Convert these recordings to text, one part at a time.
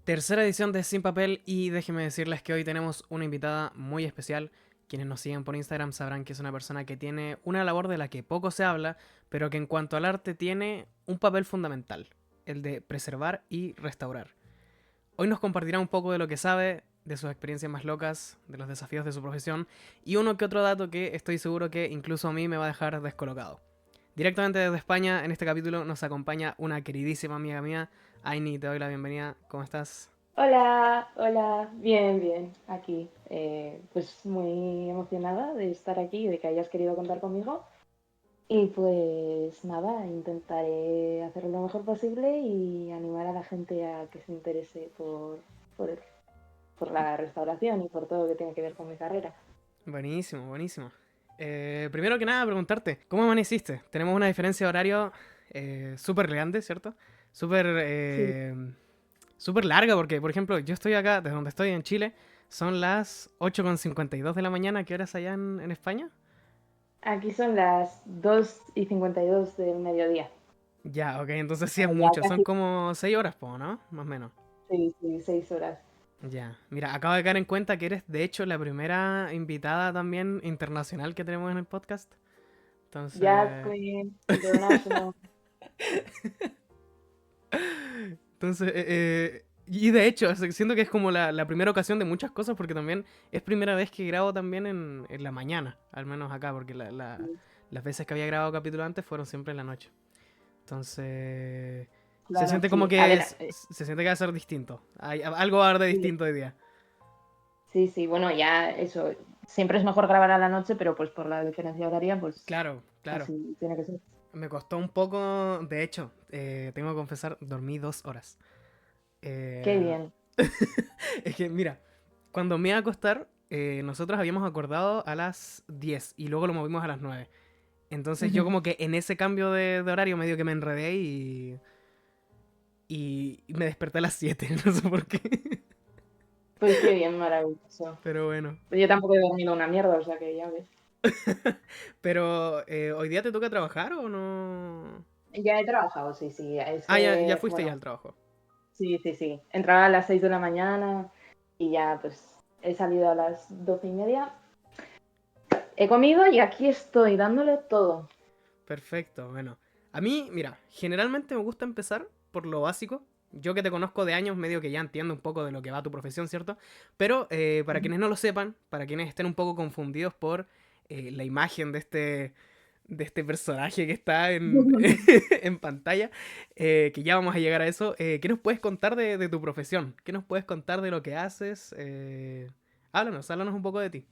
Tercera edición de Sin Papel y déjenme decirles que hoy tenemos una invitada muy especial. Quienes nos siguen por Instagram sabrán que es una persona que tiene una labor de la que poco se habla, pero que en cuanto al arte tiene un papel fundamental, el de preservar y restaurar. Hoy nos compartirá un poco de lo que sabe, de sus experiencias más locas, de los desafíos de su profesión y uno que otro dato que estoy seguro que incluso a mí me va a dejar descolocado. Directamente desde España, en este capítulo nos acompaña una queridísima amiga mía. Aini, te doy la bienvenida. ¿Cómo estás? Hola, hola, bien, bien, aquí. Pues muy emocionada de estar aquí y de que hayas querido contar conmigo. Y pues nada, intentaré hacerlo lo mejor posible y animar a la gente a que se interese por, por la restauración y por todo lo que tiene que ver con mi carrera. Buenísimo, buenísimo. Primero que nada, preguntarte, ¿cómo amaneciste? Tenemos una diferencia de horario súper grande, ¿cierto? Súper Sí, súper larga porque, por ejemplo, yo estoy acá, desde donde estoy en Chile, son las 8:52 de la mañana. ¿Qué horas allá en España? aquí son las 2:52 del mediodía. Ya, ok, entonces sí es Bueno, ya mucho, son casi, como 6 horas, ¿no? Más o menos. sí, sí, 6 horas. Ya, mira, acabo de caer en cuenta que eres de hecho la primera invitada también internacional que tenemos en el podcast. Ya Entonces, Queen International. y de hecho, siento que es como la primera ocasión de muchas cosas porque también es primera vez que grabo también en la mañana, al menos acá, porque las veces que había grabado capítulo antes fueron siempre en la noche. Entonces, se Claro, siente como sí. A que ver, se siente que va a ser distinto. Algo va a haber de sí. distinto hoy día. Sí, sí, bueno, ya eso. Siempre es mejor grabar a la noche, pero pues por la diferencia horaria, pues Claro, claro. así tiene que ser. Me costó un poco, de hecho, tengo que confesar, dormí 2 horas. Qué Eh, bien. es que, mira, cuando me iba a acostar, nosotros habíamos acordado a las 10 y luego lo movimos a las 9. Entonces yo como que en ese cambio de horario medio que me enredé y me desperté a las 7. No sé por qué. Pues qué bien, maravilloso. Pero bueno. Pues yo tampoco he dormido una mierda, o sea que ya ves. Pero, ¿hoy día te toca trabajar o no? Ya he trabajado, sí, sí. Es Ah, ya que, fuiste ya bueno, al trabajo. sí, sí, sí. Entraba a las 6 de la mañana y ya pues he salido a las 12:30. He comido y aquí estoy dándole todo. Perfecto, bueno. A mí, mira, generalmente me gusta empezar por lo básico. Yo que te conozco de años, medio que ya entiendo un poco de lo que va tu profesión, ¿cierto? Pero para quienes no lo sepan, para quienes estén un poco confundidos por la imagen de este personaje que está en pantalla, que ya vamos a llegar a eso, ¿qué nos puedes contar de tu profesión? ¿Qué nos puedes contar de lo que haces? Háblanos un poco de ti.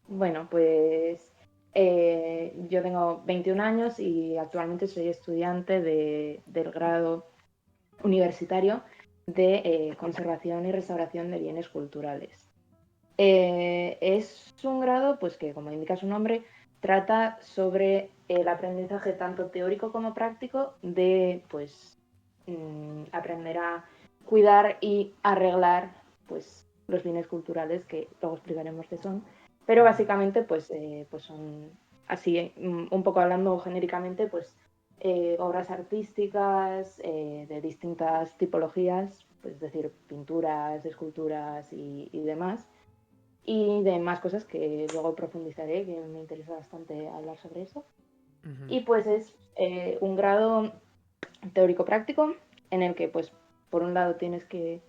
Bueno, pues yo tengo 21 años y actualmente soy estudiante del grado universitario de conservación y restauración de bienes culturales. Es un grado, pues que como indica su nombre, trata sobre el aprendizaje tanto teórico como práctico de, pues, aprender a cuidar y arreglar, pues, los bienes culturales que luego explicaremos qué son. Pero Ujú. básicamente, pues son así, un poco hablando genéricamente, pues obras artísticas de distintas tipologías, pues, es decir, pinturas, esculturas y demás, y de más cosas que luego profundizaré, que me interesa bastante hablar sobre eso. Ujú. Y pues es un grado teórico-práctico en el que, pues, por un lado tienes que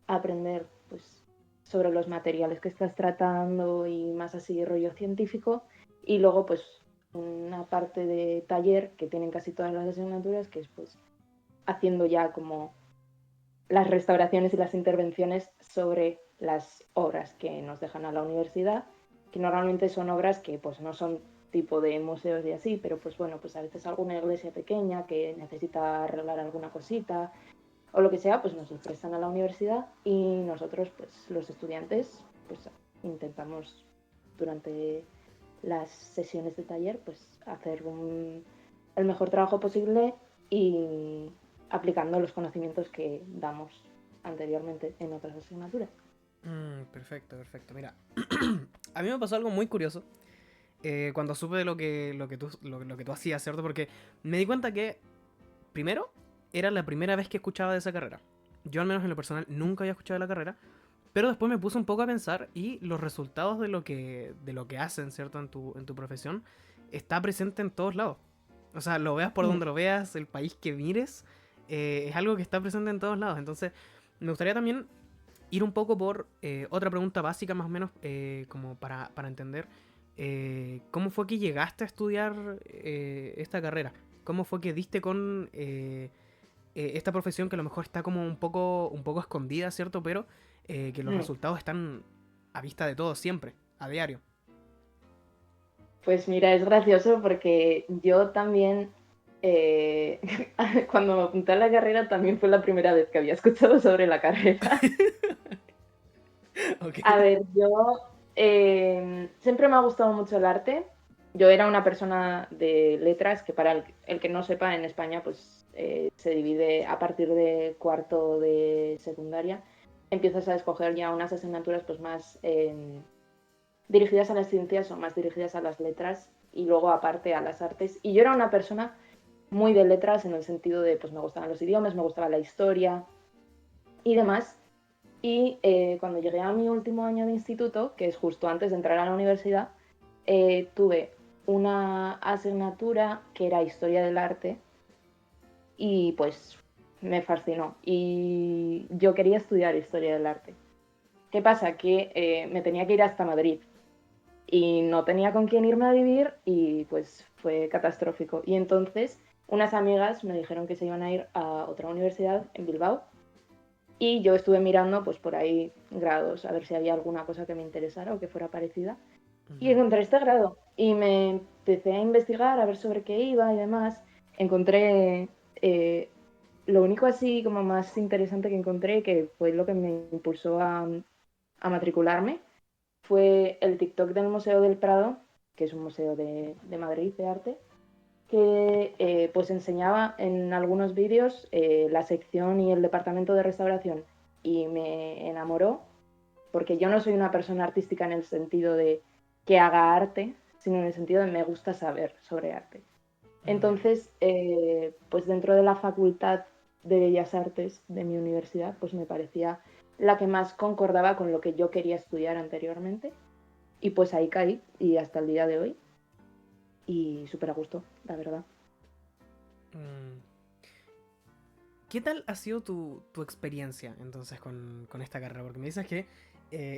aprender, pues, sobre los materiales que estás tratando y más así rollo científico, y luego, pues, una parte de taller que tienen casi todas las asignaturas, que es, pues, haciendo ya como las restauraciones y las intervenciones sobre las obras que nos dejan a la universidad, que normalmente son obras que pues no son tipo de museos y así, pero pues bueno, pues a veces alguna iglesia pequeña que necesita arreglar alguna cosita o lo que sea, pues nos lo prestan a la universidad y nosotros, pues los estudiantes, pues intentamos durante las sesiones de taller, pues hacer el mejor trabajo posible y aplicando los conocimientos que damos anteriormente en otras asignaturas. Perfecto, perfecto. Mira, a mí me pasó algo muy curioso cuando supe de lo que tú hacías, ¿cierto? Porque me di cuenta que, primero, era la primera vez que escuchaba de esa carrera. yo al menos en lo personal nunca había escuchado de la carrera, pero después me puse un poco a pensar y los resultados de lo que hacen, ¿cierto? En tu profesión, está presente en todos lados. O sea, lo veas por Mm, donde lo veas, el país que mires, es algo que está presente en todos lados. Entonces, me gustaría también ir un poco por otra pregunta básica, más o menos, como para entender. ¿Cómo fue que llegaste a estudiar esta carrera? ¿Cómo fue que diste con esta profesión que a lo mejor está como un poco escondida, ¿cierto? Pero que los mm. resultados están a vista de todos siempre, a diario. Pues mira, es gracioso porque yo también, eh, cuando me apunté a la carrera, también fue la primera vez que había escuchado sobre la carrera. Ok. A ver, yo siempre me ha gustado mucho el arte. Yo era una persona de letras, que para el que no sepa, en España pues se divide a partir de cuarto de secundaria. Empiezas a escoger ya unas asignaturas pues más dirigidas a las ciencias o más dirigidas a las letras y luego aparte a las artes. Y yo era una persona muy de letras en el sentido de pues me gustaban los idiomas, me gustaba la historia y demás. Y cuando llegué a mi último año de instituto, que es justo antes de entrar a la universidad, tuve una asignatura que era historia del arte y pues me fascinó. Y yo quería estudiar historia del arte. ¿Qué pasa? Que me tenía que ir hasta Madrid y no tenía con quién irme a vivir y pues fue catastrófico. Y entonces unas amigas me dijeron que se iban a ir a otra universidad en Bilbao y yo estuve mirando pues por ahí grados a ver si había alguna cosa que me interesara o que fuera parecida y Ujú. encontré este grado y me empecé a investigar a ver sobre qué iba y demás. Encontré lo único así como más interesante que encontré, que fue lo que me impulsó a matricularme, fue el TikTok del Museo del Prado, que es un museo de Madrid de arte, que pues enseñaba en algunos vídeos la sección y el departamento de restauración y me enamoró porque yo no soy una persona artística en el sentido de que haga arte, sino en el sentido de me gusta saber sobre arte. Ya. Entonces, pues dentro de la Facultad de Bellas Artes de mi universidad, pues me parecía la que más concordaba con lo que yo quería estudiar anteriormente. Y pues ahí caí y hasta el día de hoy. Y súper a gusto, la verdad. Mm. ¿Qué tal ha sido tu experiencia entonces con esta carrera? Porque me dices que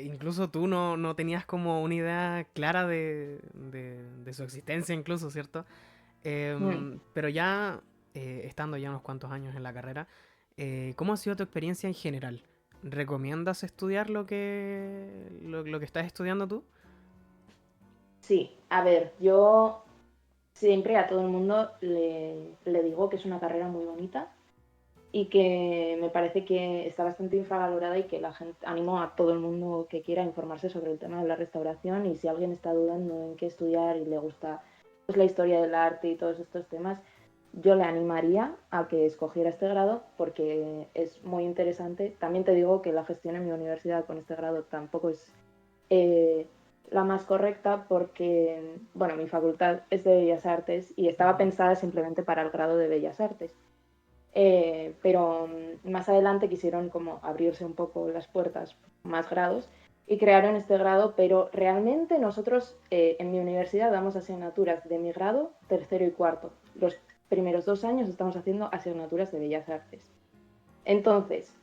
incluso tú no tenías como una idea clara de su existencia incluso, ¿cierto? Mm. Pero ya estando ya unos cuantos años en la carrera, ¿cómo ha sido tu experiencia en general? ¿Recomiendas estudiar lo que estás estudiando tú? Sí, a ver, yo siempre a todo el mundo le digo que es una carrera muy bonita y que me parece que está bastante infravalorada y que la gente animo a todo el mundo que quiera informarse sobre el tema de la restauración y si alguien está dudando en qué estudiar y le gusta pues, la historia del arte y todos estos temas, yo le animaría a que escogiera este grado porque es muy interesante. También te digo que la gestión en mi universidad con este grado tampoco es eh, la más correcta porque, bueno, mi facultad es de Bellas Artes y estaba Ujú. pensada simplemente para el grado de Bellas Artes. Pero más adelante quisieron como abrirse un poco las puertas, más grados, y crearon este grado, pero realmente nosotros en mi universidad damos asignaturas de mi grado, tercero y cuarto. Los primeros 2 años estamos haciendo asignaturas de Bellas Artes. Entonces,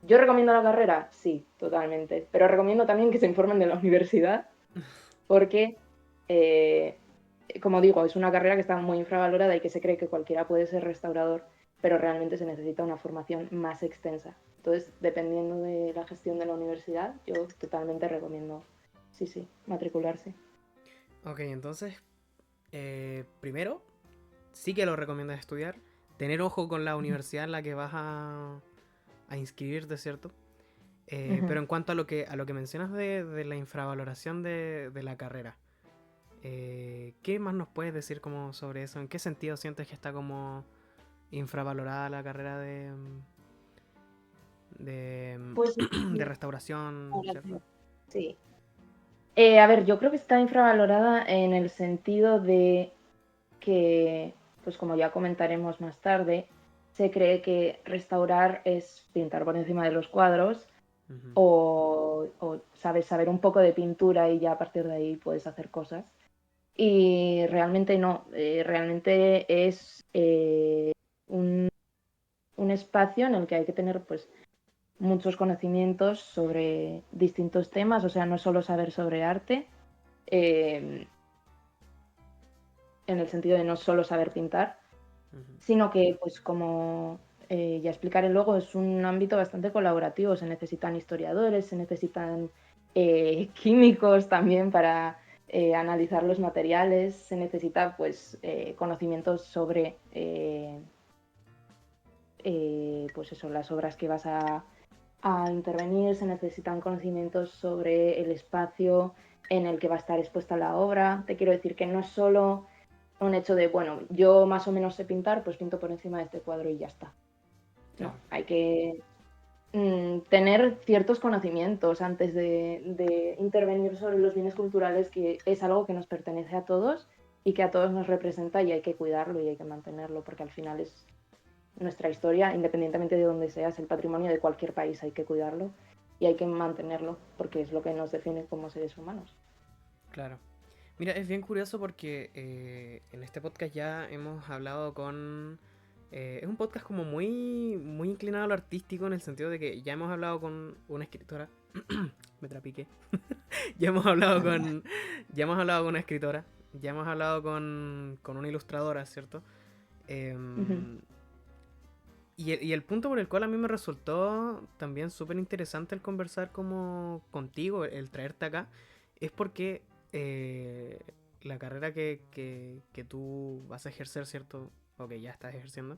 ¿yo recomiendo la carrera? Sí, totalmente, pero recomiendo también que se informen de la universidad porque, eh, como digo, es una carrera que está muy infravalorada y que se cree que cualquiera puede ser restaurador, pero realmente se necesita una formación más extensa. Entonces, dependiendo de la gestión de la universidad, yo totalmente recomiendo, sí, sí, matricularse. Ok, entonces, primero, sí que lo recomiendas estudiar. Tener ojo con la universidad en la que vas a inscribirte, ¿cierto? Ujú. Pero en cuanto a lo que mencionas de la infravaloración de la carrera, ¿qué más nos puedes decir como sobre eso? ¿En qué sentido sientes que está como infravalorada la carrera de, Pues de restauración, ¿cierto? sí. A ver, yo creo que está infravalorada en el sentido de que, pues como ya comentaremos más tarde, se cree que restaurar es pintar por encima de los cuadros Ujú. o sabes saber un poco de pintura y ya a partir de ahí puedes hacer cosas. Y realmente no, realmente es un espacio en el que hay que tener pues muchos conocimientos sobre distintos temas, o sea, no solo saber sobre arte, eh, en el sentido de no solo saber pintar, Ujú. sino que, pues como ya explicaré luego, es un ámbito bastante colaborativo. Se necesitan historiadores, se necesitan químicos también para analizar los materiales, se necesita pues conocimientos sobre pues eso, las obras que vas a intervenir, se necesitan conocimientos sobre el espacio en el que va a estar expuesta la obra. Te quiero decir que no es solo un hecho de, bueno, yo más o menos sé pintar, pues pinto por encima de este cuadro y ya está. No, Claro, hay que tener ciertos conocimientos antes de intervenir sobre los bienes culturales, que es algo que nos pertenece a todos y que a todos nos representa y hay que cuidarlo y hay que mantenerlo, porque al final es nuestra historia, independientemente de dónde sea, es el patrimonio de cualquier país, hay que cuidarlo y hay que mantenerlo, porque es lo que nos define como seres humanos. claro. Mira, es bien curioso porque en este podcast ya hemos hablado con... es un podcast como muy inclinado a lo artístico en el sentido de que ya hemos hablado con una escritora. Me trapiqué. Ya hemos hablado con... Ya hemos hablado con una escritora. Ya hemos hablado con una ilustradora, ¿cierto? Ujú. Em, y el punto por el cual a mí me resultó también súper interesante el conversar como contigo, el traerte acá, es porque eh, la carrera que tú vas a ejercer, ¿cierto? O que ya estás ejerciendo,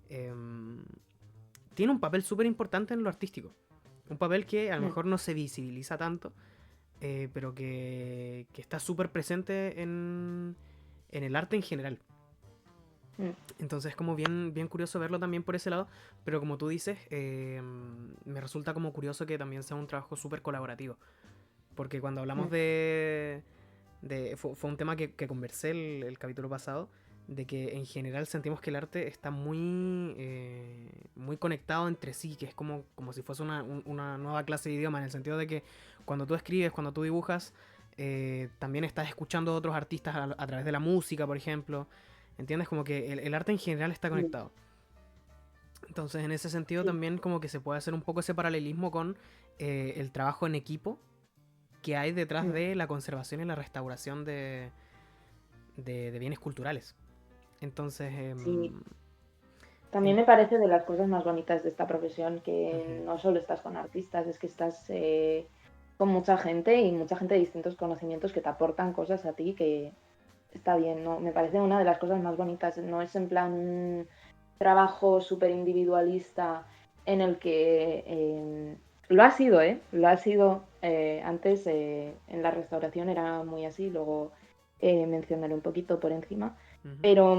em, tiene un papel súper importante en lo artístico. Un papel que a lo mejor no se visibiliza tanto, pero que está súper presente en el arte en general. Entonces es como bien curioso verlo también por ese lado, pero como tú dices, me resulta como curioso que también sea un trabajo súper colaborativo, porque cuando hablamos fue un tema que conversé el capítulo pasado, de que en general sentimos que el arte está muy conectado entre sí, que es como si fuese una nueva clase de idioma, en el sentido de que cuando tú escribes, cuando tú dibujas, también estás escuchando a otros artistas a través de la música, por ejemplo. ¿Entiendes? Como que el arte en general está Sí, conectado. Entonces, en ese sentido, sí. también como que se puede hacer un poco ese paralelismo con el trabajo en equipo que hay detrás de la conservación y la restauración de bienes culturales. Entonces, Sí, también en- me parece de las cosas más bonitas de esta profesión que ujú, no solo estás con artistas, es que estás con mucha gente y mucha gente de distintos conocimientos que te aportan cosas a ti que está bien, ¿no? Me parece una de las cosas más bonitas. No es en plan un trabajo súper individualista en el que lo ha sido, ¿eh? Lo ha sido antes en la restauración era muy así, luego mencionaré un poquito por encima. ujú, Pero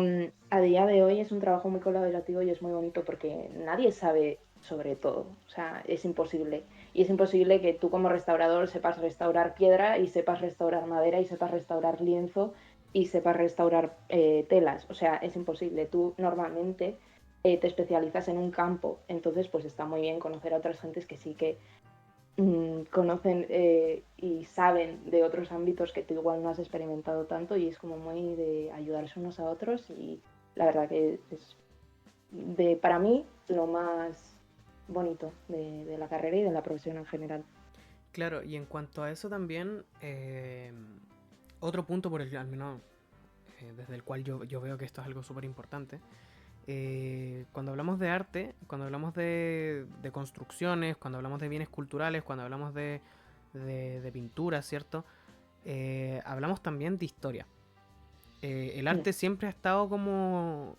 a día de hoy es un trabajo muy colaborativo y es muy bonito porque nadie sabe sobre todo. O sea, es imposible. Y es imposible que tú como restaurador sepas restaurar piedra y sepas restaurar madera y sepas restaurar lienzo y sepas restaurar telas. O sea, es imposible. Tú normalmente te especializas en un campo. Entonces, pues está muy bien conocer a otras gentes que sí que conocen y saben de otros ámbitos que tú igual no has experimentado tanto y es como muy de ayudarse unos a otros y la verdad que es para mí lo más bonito de la carrera y de la profesión en general. claro, y en cuanto a eso también, otro punto por el al menos desde el cual yo veo que esto es algo súper importante. Cuando hablamos de arte, cuando hablamos de construcciones, cuando hablamos de bienes culturales, cuando hablamos de pintura, ¿cierto? Hablamos también de historia. El Mm, arte siempre ha estado como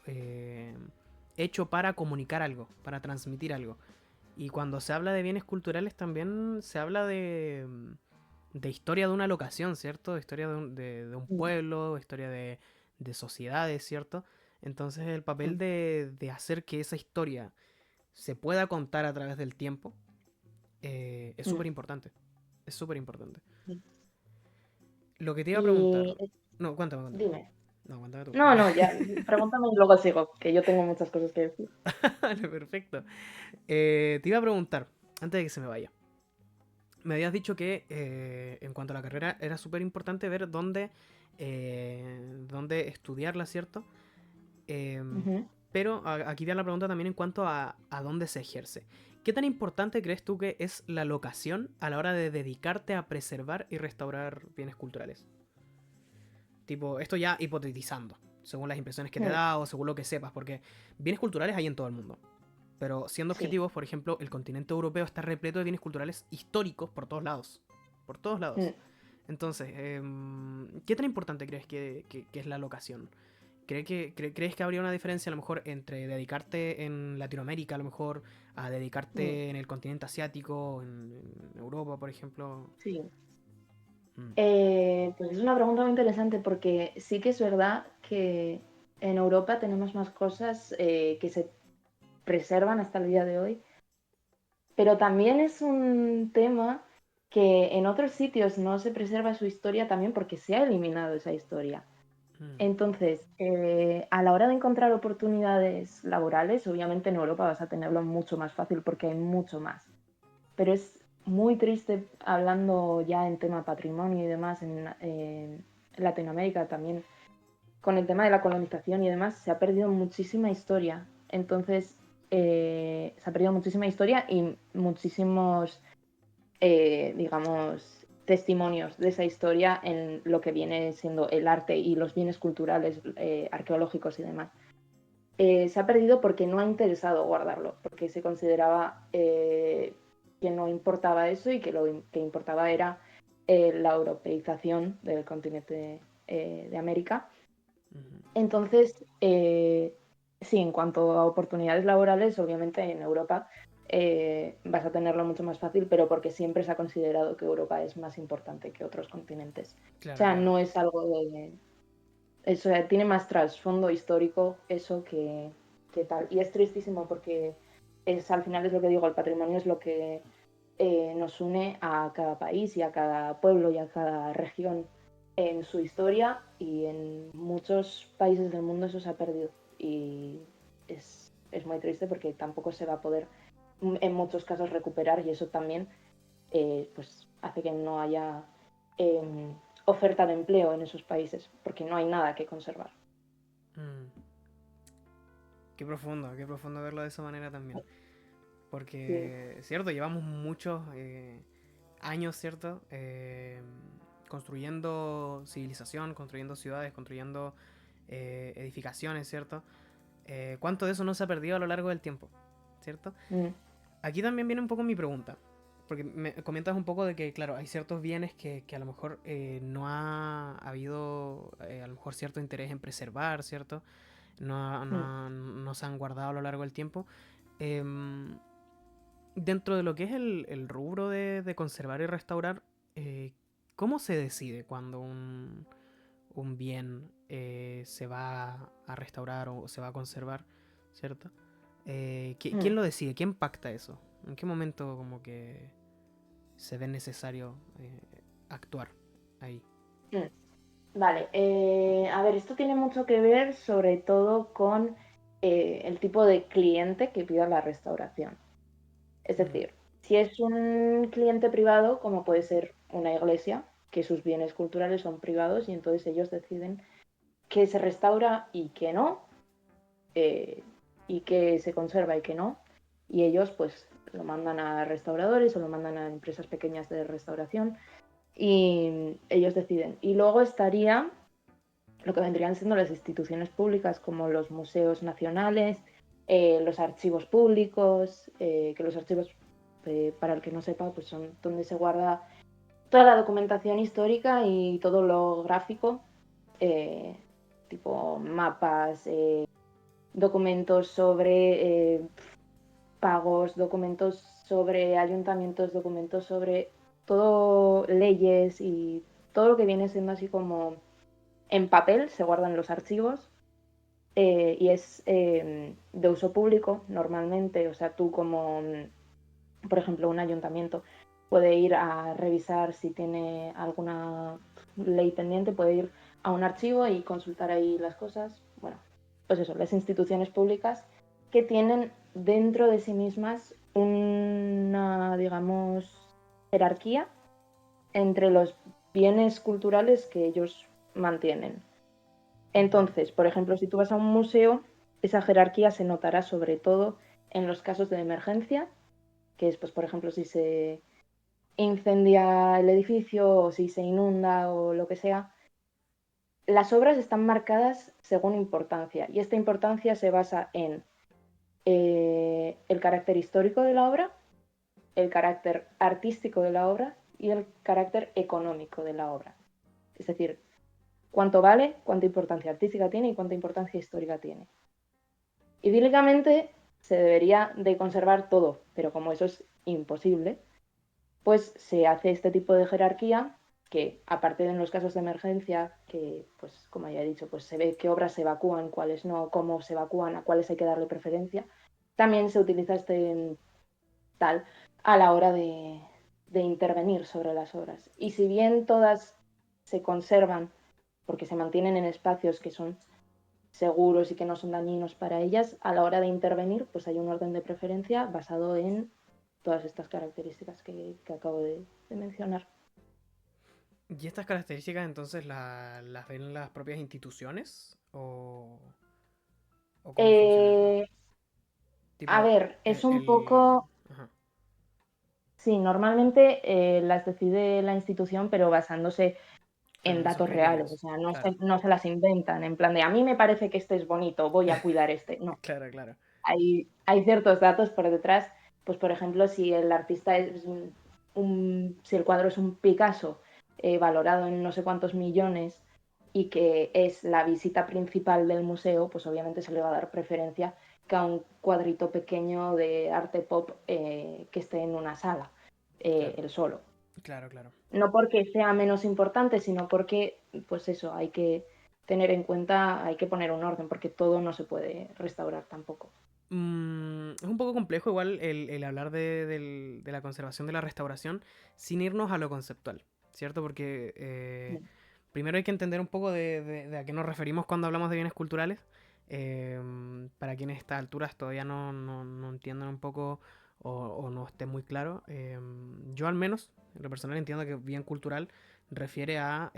hecho para comunicar algo, para transmitir algo. Y cuando se habla de bienes culturales también se habla de historia de una locación, ¿cierto? De historia de un mm, pueblo, historia de sociedades, ¿cierto? Entonces el papel mm, de hacer que esa historia se pueda contar a través del tiempo es mm, súper importante. Es súper importante. mm. Lo que te iba a preguntar... Y No, cuéntame. dime. No, cuéntame tú. No, no, ya, pregúntame y luego sigo, que yo tengo muchas cosas que decir. Vale, perfecto. Te iba a preguntar, antes de que se me vaya. Me habías dicho que en cuanto a la carrera era súper importante ver dónde estudiarla, ¿cierto? Em, Ujú. pero aquí viene la pregunta también en cuanto a dónde se ejerce. ¿Qué tan importante crees tú que es la locación a la hora de dedicarte a preservar y restaurar bienes culturales? Tipo, esto ya hipotetizando, según las impresiones que te Mm, da o según lo que sepas, porque bienes culturales hay en todo el mundo. Pero siendo sí. objetivos, por ejemplo, el continente europeo está repleto de bienes culturales históricos por todos lados. Por todos lados. Mm. Entonces, ¿qué tan importante crees que es la locación? ¿Crees que habría una diferencia a lo mejor entre dedicarte en Latinoamérica, a lo mejor, a Mm. dedicarte en el continente asiático, en Europa, por ejemplo? Sí. Mm, Pues es una pregunta muy interesante porque sí que es verdad que en Europa tenemos más cosas que se preservan hasta el día de hoy, pero también es un tema que en otros sitios no se preserva su historia también porque se ha eliminado esa historia. mm, Entonces, a la hora de encontrar oportunidades laborales, obviamente en Europa vas a tenerlo mucho más fácil porque hay mucho más. Pero es muy triste hablando ya en tema patrimonio y demás en Latinoamérica también. Con el tema de la colonización y demás, se ha perdido muchísima historia. Entonces, se ha perdido muchísima historia y muchísimos, digamos, testimonios de esa historia en lo que viene siendo el arte y los bienes culturales, arqueológicos y demás. Se ha perdido porque no ha interesado guardarlo, porque se consideraba que no importaba eso y que lo que importaba era la europeización del continente de América. ujú. Entonces, sí, en cuanto a oportunidades laborales, obviamente en Europa vas a tenerlo mucho más fácil, pero porque siempre se ha considerado que Europa es más importante que otros continentes. O Claro, sea, claro. no es algo de... Eso tiene más trasfondo histórico eso que tal. Y es tristísimo porque al final es lo que digo, el patrimonio es lo que nos une a cada país y a cada pueblo y a cada región en su historia y en muchos países del mundo eso se ha perdido y es muy triste porque tampoco se va a poder en muchos casos recuperar y eso también pues hace que no haya eh, oferta de empleo en esos países porque no hay nada que conservar. Mm. Qué profundo verlo de esa manera también. Sí. Porque, cierto, llevamos muchos años, ¿cierto? Construyendo civilización, construyendo ciudades, construyendo edificaciones, ¿cierto? ¿Cuánto de eso no se ha perdido a lo largo del tiempo? ¿Cierto? Mm, Aquí también viene un poco mi pregunta. Porque me comentas un poco de que, claro, hay ciertos bienes que a lo mejor no ha habido, a lo mejor cierto interés en preservar, ¿cierto? mm, No se han guardado a lo largo del tiempo. Em, Dentro de lo que es el rubro de conservar y restaurar, eh, ¿cómo se decide cuando un bien se va a restaurar o se va a conservar? ¿Cierto? ¿Quién mm, lo decide? ¿Quién pacta eso? ¿En qué momento como que se ve necesario actuar ahí? mm. Vale, a ver, esto tiene mucho que ver sobre todo con el tipo de cliente que pida la restauración. Es Mm, decir, si es un cliente privado, como puede ser una iglesia, que sus bienes culturales son privados y entonces ellos deciden qué se restaura y qué no, eh, y qué se conserva y qué no, y ellos pues lo mandan a restauradores o lo mandan a empresas pequeñas de restauración y ellos deciden. Y luego estaría lo que vendrían siendo las instituciones públicas como los museos nacionales, los archivos públicos, que los archivos, para el que no sepa, pues son donde se guarda toda la documentación histórica y todo lo gráfico, eh, tipo mapas, documentos sobre pagos, documentos sobre ayuntamientos, documentos sobre todo leyes y todo lo que viene siendo así como en papel, se guardan los archivos y es de uso público normalmente, o sea, tú como, por ejemplo, un ayuntamiento puede ir a revisar si tiene alguna ley pendiente, puede ir a un archivo y consultar ahí las cosas. Bueno, pues eso, las instituciones públicas que tienen dentro de sí mismas una, digamos, jerarquía entre los bienes culturales que ellos mantienen. Entonces, por ejemplo, si tú vas a un museo, esa jerarquía se notará sobre todo en los casos de emergencia, que es, pues, por ejemplo, si se incendia el edificio o si se inunda o lo que sea. Las obras están marcadas según importancia y esta importancia se basa en el carácter histórico de la obra, el carácter artístico de la obra y el carácter económico de la obra. Es decir, cuánto vale, cuánta importancia artística tiene y cuánta importancia histórica tiene. Idílicamente se debería de conservar todo, pero como eso es imposible, pues se hace este tipo de jerarquía que, aparte de en los casos de emergencia, que, pues como ya he dicho, pues se ve qué obras se evacúan, cuáles no, cómo se evacúan, a cuáles hay que darle preferencia, también se utiliza este tal a la hora de intervenir sobre las obras. Y si bien todas se conservan porque se mantienen en espacios que son seguros y que no son dañinos para ellas, a la hora de intervenir, pues hay un orden de preferencia basado en todas estas características que acabo de mencionar. ¿Y estas características entonces las ven las propias instituciones? ¿O cómo funciona eso? Eh, a Tipo, ver, es un poco, Ajá, sí, normalmente las decide la institución, pero basándose claro, en en sus datos reales, o criterios. sea, Claro, no se las inventan, en plan de a mí me parece que este es bonito, voy a cuidar este. No, claro, claro. hay ciertos datos por detrás, pues por ejemplo, si el artista es si el cuadro es un Picasso valorado en no sé cuántos millones y que es la visita principal del museo, pues obviamente se le va a dar preferencia que a un cuadrito pequeño de arte pop que esté en una sala, Claro, el solo. claro, claro. No porque sea menos importante, sino porque, pues eso, hay que tener en cuenta, hay que poner un orden, porque todo no se puede restaurar tampoco. Es un poco complejo igual el hablar de la conservación de la restauración sin irnos a lo conceptual, ¿cierto? Porque primero hay que entender un poco de a qué nos referimos cuando hablamos de bienes culturales. Para quienes a estas alturas todavía no entiendan un poco o no esté muy claro, yo al menos, en lo personal, entiendo que bien cultural refiere a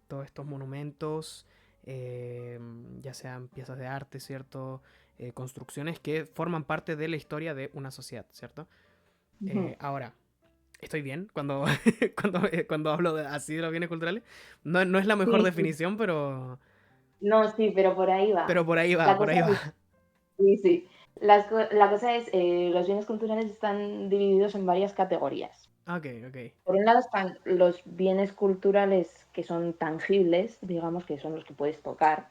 todos estos monumentos, ya sean piezas de arte, ¿cierto? Construcciones que forman parte de la historia de una sociedad, ¿cierto? Ujú. Ahora, estoy bien cuando, cuando hablo así de los bienes culturales. No es la mejor Sí, sí. definición, No, sí, pero por ahí va. pero por ahí va, La por cosa ahí va. es, sí, sí. La cosa es, los bienes culturales están divididos en varias categorías. Ok, ok. Por un lado están los bienes culturales que son tangibles, digamos, que son los que puedes tocar,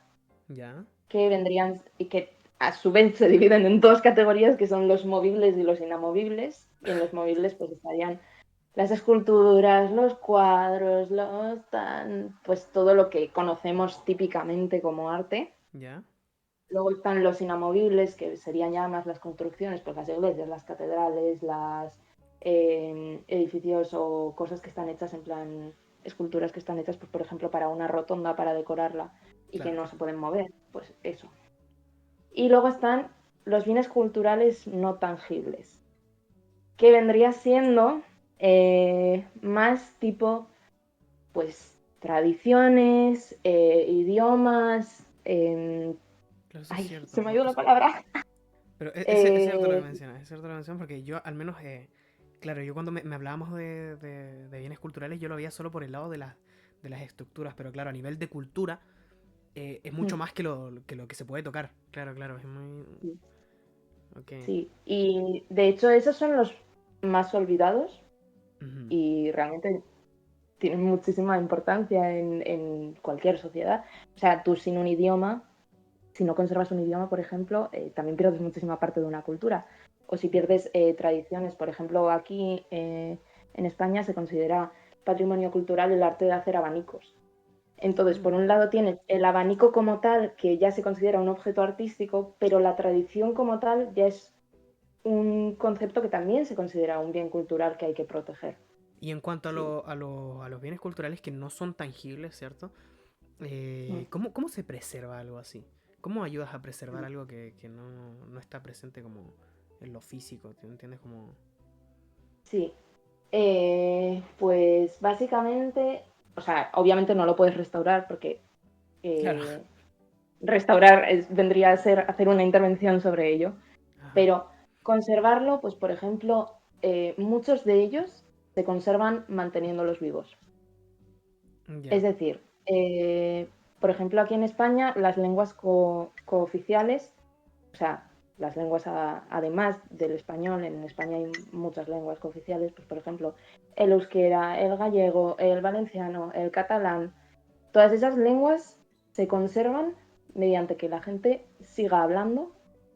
Ya, que vendrían y que a su vez se dividen en dos categorías, que son los movibles y los inamovibles. Y en los movibles pues estarían las esculturas, los cuadros, pues todo lo que conocemos típicamente como arte. ya. Luego están los inamovibles, que serían ya más las construcciones, pues las iglesias, las catedrales, las edificios o cosas que están hechas en plan, esculturas que están hechas, pues por ejemplo, para una rotonda, para decorarla y que Claro. no se pueden mover, pues eso. Y luego están los bienes culturales no tangibles, que vendría siendo más tipo, pues, tradiciones, idiomas, Claro, eso es ay, cierto. se me ha ido la palabra. Pero es cierto lo que Eh, mencionas, es cierto lo que mencionas porque yo al menos, claro, yo cuando me hablábamos de bienes culturales, yo lo veía solo por el lado de las estructuras, pero claro, a nivel de cultura, es mucho más que lo que se puede tocar. Claro, claro, es muy... Ok. sí, y de hecho esos son los más olvidados Ujú. y realmente tienen muchísima importancia en cualquier sociedad. O sea, tú sin un idioma, si no conservas un idioma, por ejemplo, también pierdes muchísima parte de una cultura. O si pierdes tradiciones, por ejemplo, aquí en España se considera patrimonio cultural el arte de hacer abanicos. Entonces, por un lado tienes el abanico como tal, que ya se considera un objeto artístico, pero la tradición como tal ya es un concepto que también se considera un bien cultural que hay que proteger. Y en cuanto Sí. a los bienes culturales que no son tangibles, ¿cierto? Mm. ¿Cómo se preserva algo así? ¿Cómo ayudas a preservar Mm. algo que no está presente como en lo físico? ¿Te entiendes? Como... Sí, pues básicamente, o sea, obviamente no lo puedes restaurar porque Claro. eh, restaurar vendría a ser hacer una intervención sobre ello, Ajá. pero conservarlo, pues por ejemplo, muchos de ellos se conservan manteniéndolos vivos. Es Ya. decir, por ejemplo, aquí en España las lenguas cooficiales, o sea, las lenguas además del español, en España hay muchas lenguas cooficiales, pues por ejemplo, el euskera, el gallego, el valenciano, el catalán, todas esas lenguas se conservan mediante que la gente siga hablando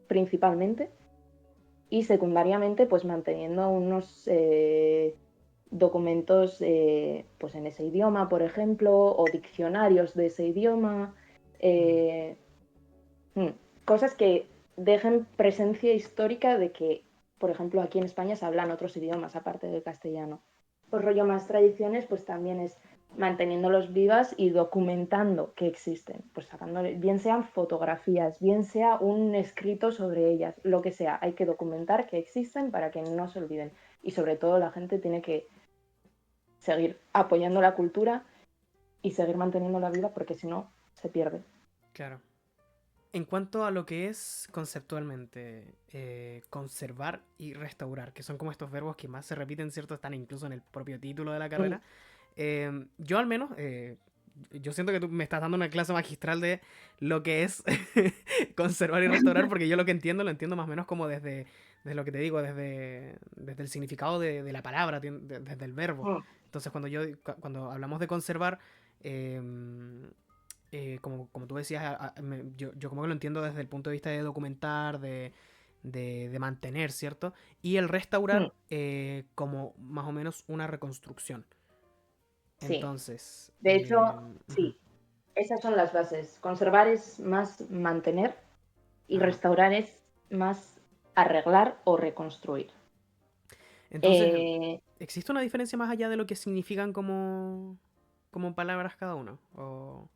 principalmente y secundariamente pues manteniendo unos documentos pues en ese idioma, por ejemplo, o diccionarios de ese idioma, Mm. eh, hmm, cosas que dejen presencia histórica de que, por ejemplo, aquí en España se hablan otros idiomas aparte del castellano. Pues rollo más tradiciones, pues también es manteniéndolos vivas y documentando que existen, pues sacándole, bien sean fotografías, bien sea un escrito sobre ellas, lo que sea, hay que documentar que existen para que no se olviden. Y sobre todo la gente tiene que seguir apoyando la cultura y seguir manteniéndola viva porque si no, se pierde. Claro. En cuanto a lo que es conceptualmente conservar y restaurar, que son como estos verbos que más se repiten, ¿cierto? Están incluso en el propio título de la Mm. carrera. Yo al menos, yo siento que tú me estás dando una clase magistral de lo que es conservar y restaurar, porque yo lo entiendo más o menos como desde lo que te digo, desde el significado de la palabra, desde el verbo. Mm. Entonces cuando hablamos de conservar, eh, como tú decías, yo como que lo entiendo desde el punto de vista de documentar, de mantener, ¿cierto? Y el Mm. restaurar como más o menos una reconstrucción. Sí, Entonces, de hecho, ujú, sí, esas son las bases. Conservar es más mantener y ajá. restaurar es más arreglar o reconstruir. Entonces, Eh, ¿existe una diferencia más allá de lo que significan como palabras cada uno? O...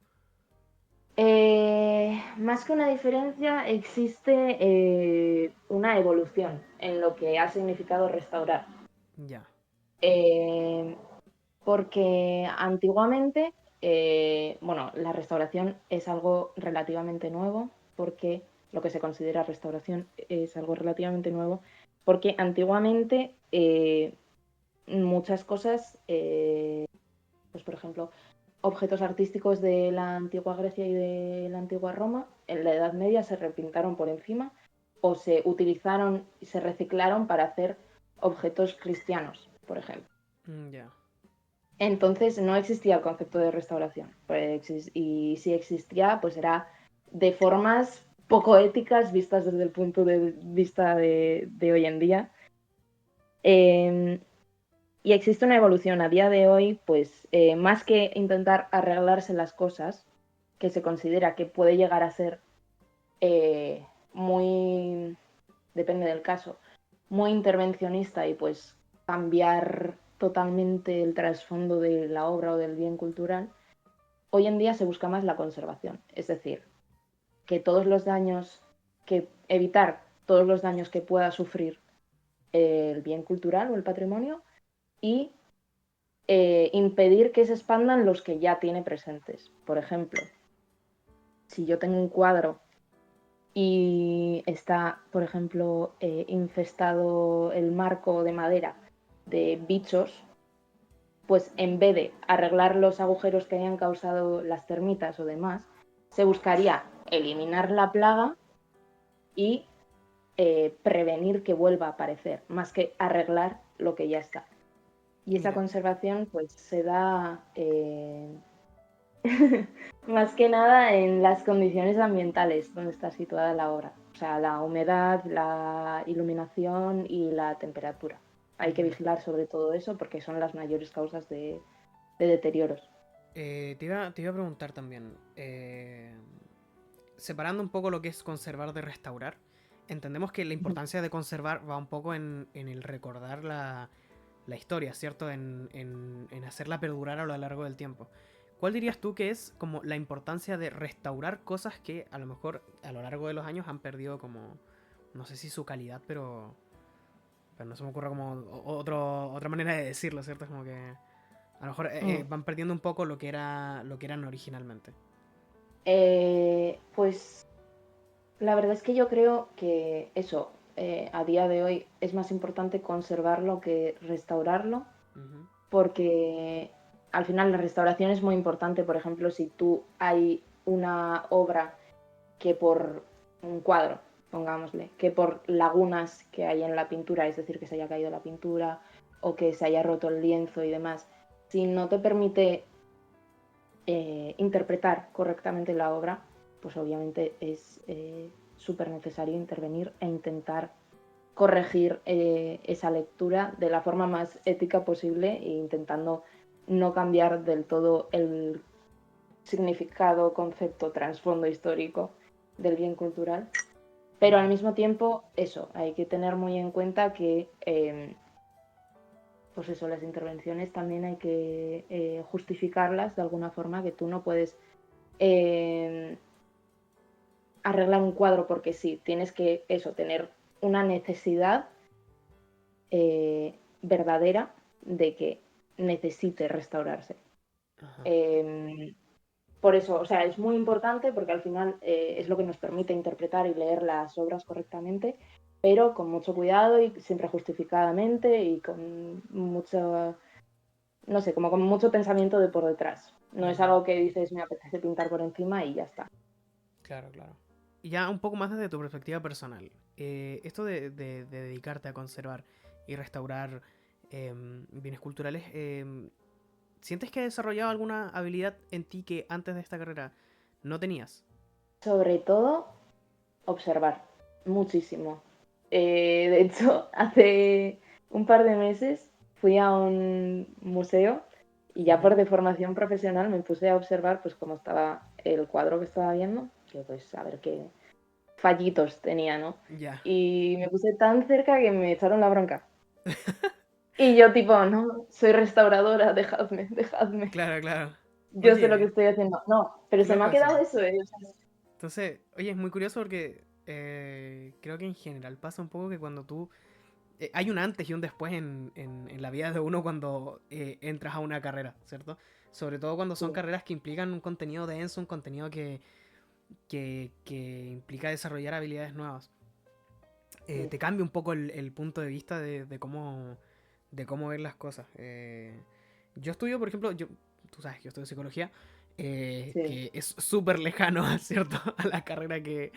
más que una diferencia, existe una evolución en lo que ha significado restaurar. Ya. Eh, porque antiguamente, bueno, la restauración es algo relativamente nuevo, porque lo que se considera restauración es algo relativamente nuevo, porque antiguamente muchas cosas, pues por ejemplo, objetos artísticos de la antigua Grecia y de la antigua Roma, en la Edad Media se repintaron por encima o se utilizaron y se reciclaron para hacer objetos cristianos, por ejemplo. Ya. Entonces no existía el concepto de restauración. Y si existía, pues era de formas poco éticas vistas desde el punto de vista de hoy en día. Eh, y existe una evolución a día de hoy, pues más que intentar arreglarse las cosas, que se considera que puede llegar a ser muy, depende del caso, muy intervencionista y pues cambiar totalmente el trasfondo de la obra o del bien cultural, hoy en día se busca más la conservación, es decir, que todos los daños, que evitar todos los daños que pueda sufrir el bien cultural o el patrimonio y impedir que se expandan los que ya tiene presentes. Por ejemplo, si yo tengo un cuadro y está, por ejemplo, infestado el marco de madera de bichos, pues en vez de arreglar los agujeros que hayan causado las termitas o demás, se buscaría eliminar la plaga y prevenir que vuelva a aparecer, más que arreglar lo que ya está. Y esa Ya. conservación pues se da más que nada en las condiciones ambientales donde está situada la obra, o sea, la humedad, la iluminación y la temperatura. Hay que Ya. vigilar sobre todo eso porque son las mayores causas de deterioros. Te iba a preguntar también, separando un poco lo que es conservar de restaurar, entendemos que la importancia de conservar va un poco en el recordar la historia, ¿cierto? En hacerla perdurar a lo largo del tiempo. ¿cuál dirías tú que es como la importancia de restaurar cosas que a lo mejor a lo largo de los años han perdido como, no sé si su calidad, pero no se me ocurre como otra manera de decirlo, ¿cierto? Es como que a lo mejor Mm. van perdiendo un poco lo que eran originalmente. Pues la verdad es que yo creo que eso, a día de hoy es más importante conservarlo que restaurarlo, Ujú, porque al final la restauración es muy importante. Por ejemplo, si tú hay una obra que por un cuadro, pongámosle, que por lagunas que hay en la pintura, es decir, que se haya caído la pintura o que se haya roto el lienzo y demás, si no te permite interpretar correctamente la obra, pues obviamente es súper necesario intervenir e intentar corregir esa lectura de la forma más ética posible e intentando no cambiar del todo el significado, concepto, trasfondo histórico del bien cultural. Pero al ujú. mismo tiempo, eso, hay que tener muy en cuenta que, pues eso, las intervenciones también hay que justificarlas de alguna forma, que tú no puedes eh, arreglar un cuadro porque sí, tienes que, eso, tener una necesidad verdadera de que necesite restaurarse. Ajá. Eh, por eso, o sea, es muy importante porque al final es lo que nos permite interpretar y leer las obras correctamente, pero con mucho cuidado y siempre justificadamente y con mucho, no sé, como con mucho pensamiento de por detrás. No es Ujú. algo que dices, me apetece pintar por encima y ya está. Claro, claro. Y ya un poco más desde tu perspectiva personal. Esto de dedicarte a conservar y restaurar bienes culturales, ¿sientes que has desarrollado alguna habilidad en ti que antes de esta carrera no tenías? Sobre todo, observar muchísimo. De hecho, hace un par de meses fui a un museo y ya Ujú. por deformación profesional me puse a observar pues cómo estaba el cuadro que estaba viendo, que pues a ver qué fallitos tenía, ¿no? Ya. Y me puse tan cerca que me echaron la bronca. Y yo tipo, no, soy restauradora, dejadme, dejadme. Claro, claro. Yo sé lo que Oye, estoy haciendo. No, pero qué se me loco ha quedado eso. eso, o sea, Entonces, oye, es muy curioso porque creo que en general pasa un poco que cuando tú hay un antes y un después en la vida de uno cuando entras a una carrera, ¿cierto? Sobre todo cuando son sí, carreras que implican un contenido denso, un contenido que implica desarrollar habilidades nuevas. sí. Te cambia un poco el punto de vista de cómo ver las cosas. Yo estudio, por ejemplo, tú sabes que yo estudio psicología, Sí. que es súper lejano, ¿cierto? A la carrera que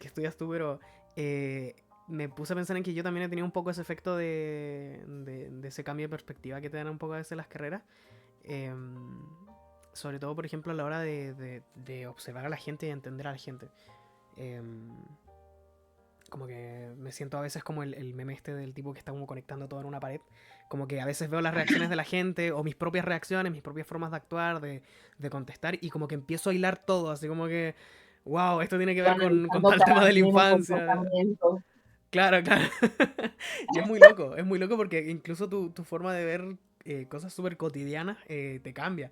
estudias tú, pero eh, me puse a pensar en que yo también he tenido un poco ese efecto de ese cambio de perspectiva que te dan un poco a veces las carreras. Em, Sobre todo, por ejemplo, a la hora de observar a la gente y entender a la gente. Em, Como que me siento a veces como el meme este del tipo que está como conectando todo en una pared. Como que a veces veo las reacciones de la gente o mis propias reacciones, mis propias formas de actuar, de contestar y como que empiezo a hilar todo, así como que, wow, esto tiene que Yo ver con analizando tal tema cada de la mínimo infancia. comportamiento. Claro, claro. Y es muy loco porque incluso tu forma de ver cosas súper cotidianas te cambia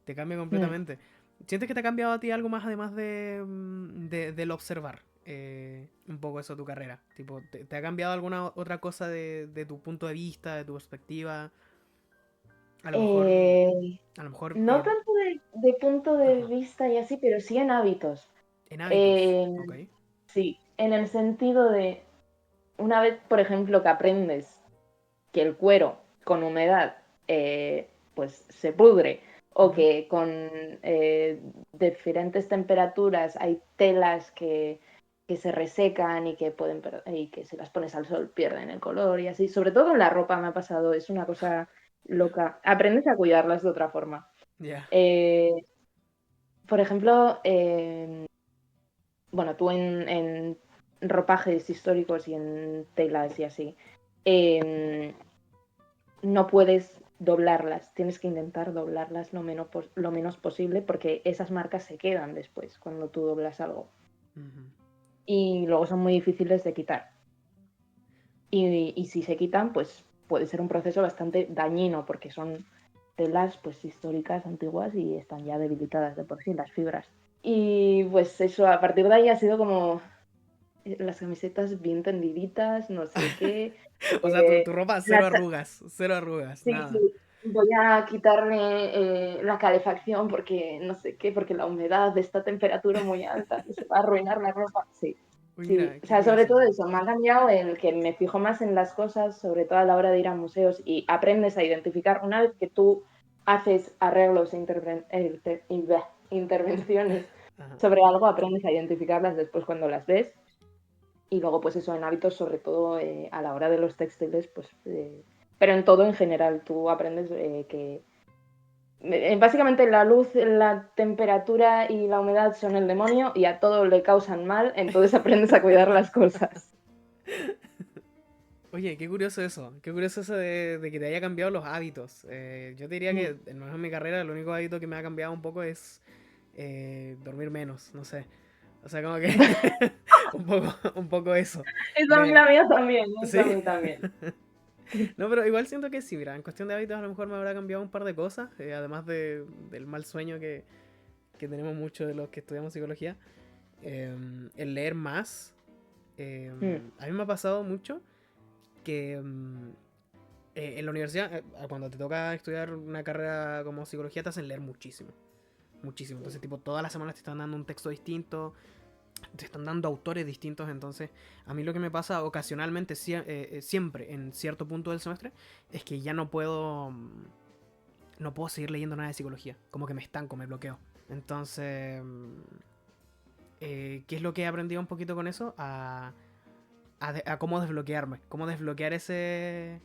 Mm. completamente. ¿Sientes que te ha cambiado a ti algo más además del observar? Un poco eso tu carrera. Tipo, ¿te ha cambiado alguna otra cosa de tu punto de vista, de tu perspectiva? A lo mejor, Eh, a lo mejor, no tanto de punto de ajá, vista y así, pero sí en hábitos. en hábitos, Eh, ok. sí, en el sentido de, una vez, por ejemplo, que aprendes que el cuero con humedad pues se pudre o Ujú, que con diferentes temperaturas hay telas que se resecan y que pueden y que si las pones al sol pierden el color y así. Sobre todo con la ropa me ha pasado, es una cosa loca. Aprendes a cuidarlas de otra forma. ya. Eh, por ejemplo, bueno, tú en ropajes históricos y en telas y así, eh, no puedes doblarlas, tienes que intentar doblarlas lo menos posible porque esas marcas se quedan después cuando tú doblas algo Ujú, y luego son muy difíciles de quitar. Y si se quitan, pues puede ser un proceso bastante dañino porque son telas pues históricas, antiguas y están ya debilitadas de por sí las fibras. Y pues eso, a partir de ahí ha sido como las camisetas bien tendiditas, no sé qué. O sea, tu ropa La cha- cero arrugas, sí, nada. sí, voy a quitarle la calefacción porque no sé qué, porque la humedad de esta temperatura muy alta se va a arruinar la ropa. Sí, Uy, sí, mira, o qué sea, sobre todo gracioso. eso, me ha cambiado el que me fijo más en las cosas, sobre todo a la hora de ir a museos y aprendes a identificar una vez que tú haces arreglos e intervenciones Ajá. sobre algo, aprendes a identificarlas después cuando las ves. Y luego, pues eso, en hábitos, sobre todo a la hora de los textiles, pues, pero en todo en general, tú aprendes que básicamente la luz, la temperatura y la humedad son el demonio y a todo le causan mal, entonces aprendes a cuidar las cosas. Oye, qué curioso eso de que te haya cambiado los hábitos. Yo te diría que, al menos en mi carrera, el único hábito que me ha cambiado un poco es dormir menos, no sé. O sea, como que un poco eso. Eso a mí Me, la mía también, eso a sí. mí también. No, pero igual siento que sí, mira, en cuestión de hábitos a lo mejor me habrá cambiado un par de cosas, además del mal sueño que tenemos muchos de los que estudiamos psicología. El leer más. A mí me ha pasado mucho que en la universidad, cuando te toca estudiar una carrera como psicología, te hacen leer muchísimo. Muchísimo. Entonces, tipo, todas las semanas te están dando un texto distinto, te están dando autores distintos. Entonces, a mí lo que me pasa ocasionalmente, siempre, en cierto punto del semestre, es que ya no puedo. No puedo seguir leyendo nada de psicología. Como que me estanco, me bloqueo. Entonces, ¿qué es lo que he aprendido un poquito con eso? A cómo desbloquearme, cómo desbloquear ese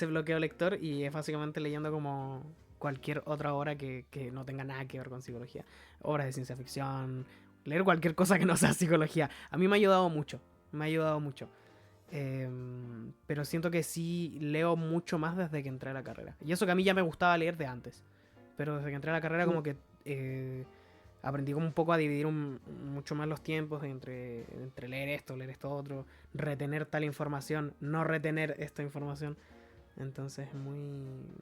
bloqueo lector y es básicamente leyendo como cualquier otra obra que no tenga nada que ver con psicología. Obras de ciencia ficción, leer cualquier cosa que no sea psicología. A mí me ha ayudado mucho, me ha ayudado mucho. Pero siento que sí leo mucho más desde que entré a la carrera. Y eso que a mí ya me gustaba leer de antes. Pero desde que entré a la carrera como que aprendí como un poco a dividir mucho más los tiempos entre leer esto otro, retener tal información, no retener esta información. Entonces, muy,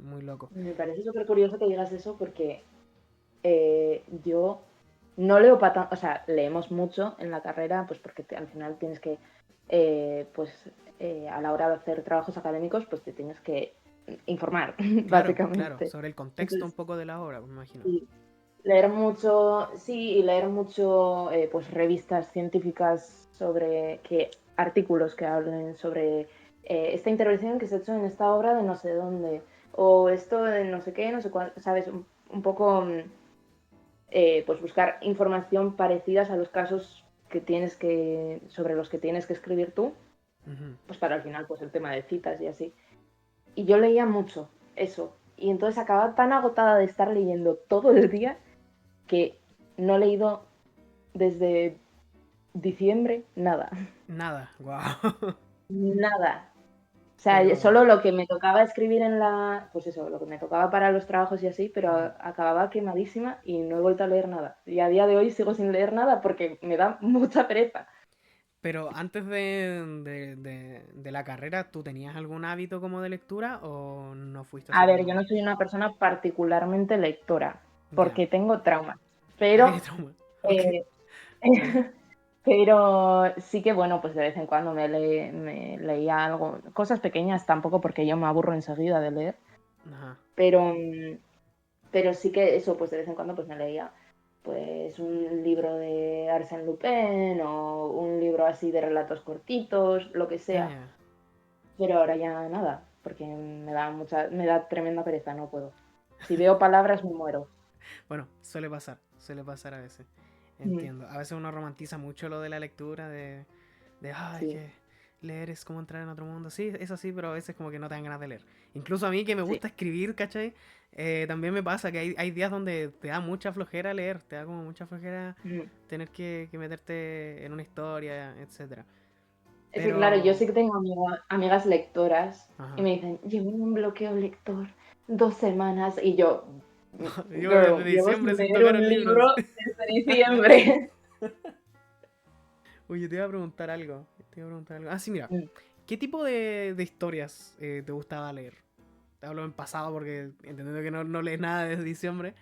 muy loco. Me parece súper curioso que digas eso porque yo no leo para tanto, o sea, leemos mucho en la carrera, pues porque al final tienes que, pues a la hora de hacer trabajos académicos, pues te tienes que informar, Claro, claro, básicamente. sobre el contexto un Entonces, poco de la obra, me imagino. sí, leer mucho, sí, y leer mucho, pues revistas científicas sobre artículos que hablen sobre esta intervención que se ha hecho en esta obra de no sé dónde, o esto de no sé qué, no sé cuál, sabes, un poco pues buscar información parecidas a los casos que tienes que, sobre los que tienes que escribir tú, Ujú. pues para al final pues el tema de citas y así. Y yo leía mucho eso. Y entonces acababa tan agotada de estar leyendo todo el día que no he leído desde diciembre nada. Nada, wow. Nada. O sea, Pero solo lo que me tocaba escribir en la, pues eso, lo que me tocaba para los trabajos y así, pero ujú. acababa quemadísima y no he vuelto a leer nada. Y a día de hoy sigo sin leer nada porque me da mucha pereza. Pero antes de la carrera, ¿tú tenías algún hábito como de lectura o no fuiste A así ver, yo como... no soy una persona particularmente lectora Ya. porque tengo traumas, Ah, pero, tienes trauma. Ok. eh, Sí. pero sí que bueno, pues de vez en cuando me leía algo, cosas pequeñas tampoco porque yo me aburro enseguida de leer, Ajá. pero, pero sí que eso, pues de vez en cuando pues me leía pues un libro de Arsène Lupin o un libro así de relatos cortitos, lo que Ah, sea, ya. pero ahora ya nada, porque me da tremenda pereza, no puedo. Si veo palabras me muero. Bueno, suele pasar a veces. Mm, Entiendo. A veces uno romantiza mucho lo de la lectura, es sí, que leer es como entrar en otro mundo. Sí, es así, pero a veces como que no te dan ganas de leer. Incluso a mí que me sí. gusta escribir, ¿cachai? También me pasa que hay días donde te da mucha flojera leer, te da como mucha flojera Mm. tener que meterte en una historia, etcétera. Es que claro, yo Pero... sí que tengo amigas lectoras y Ajá. me dicen, llevo en un bloqueo lector 2 semanas y yo, Llevo desde girl, llevo diciembre sin sin leer tocar un el libro. libro desde diciembre. Oye, te iba a preguntar algo. Te iba a preguntar algo. Ah, sí, mira. Mm. ¿Qué tipo de historias te gustaba leer? te hablo en pasado porque entendiendo que no lees nada desde diciembre,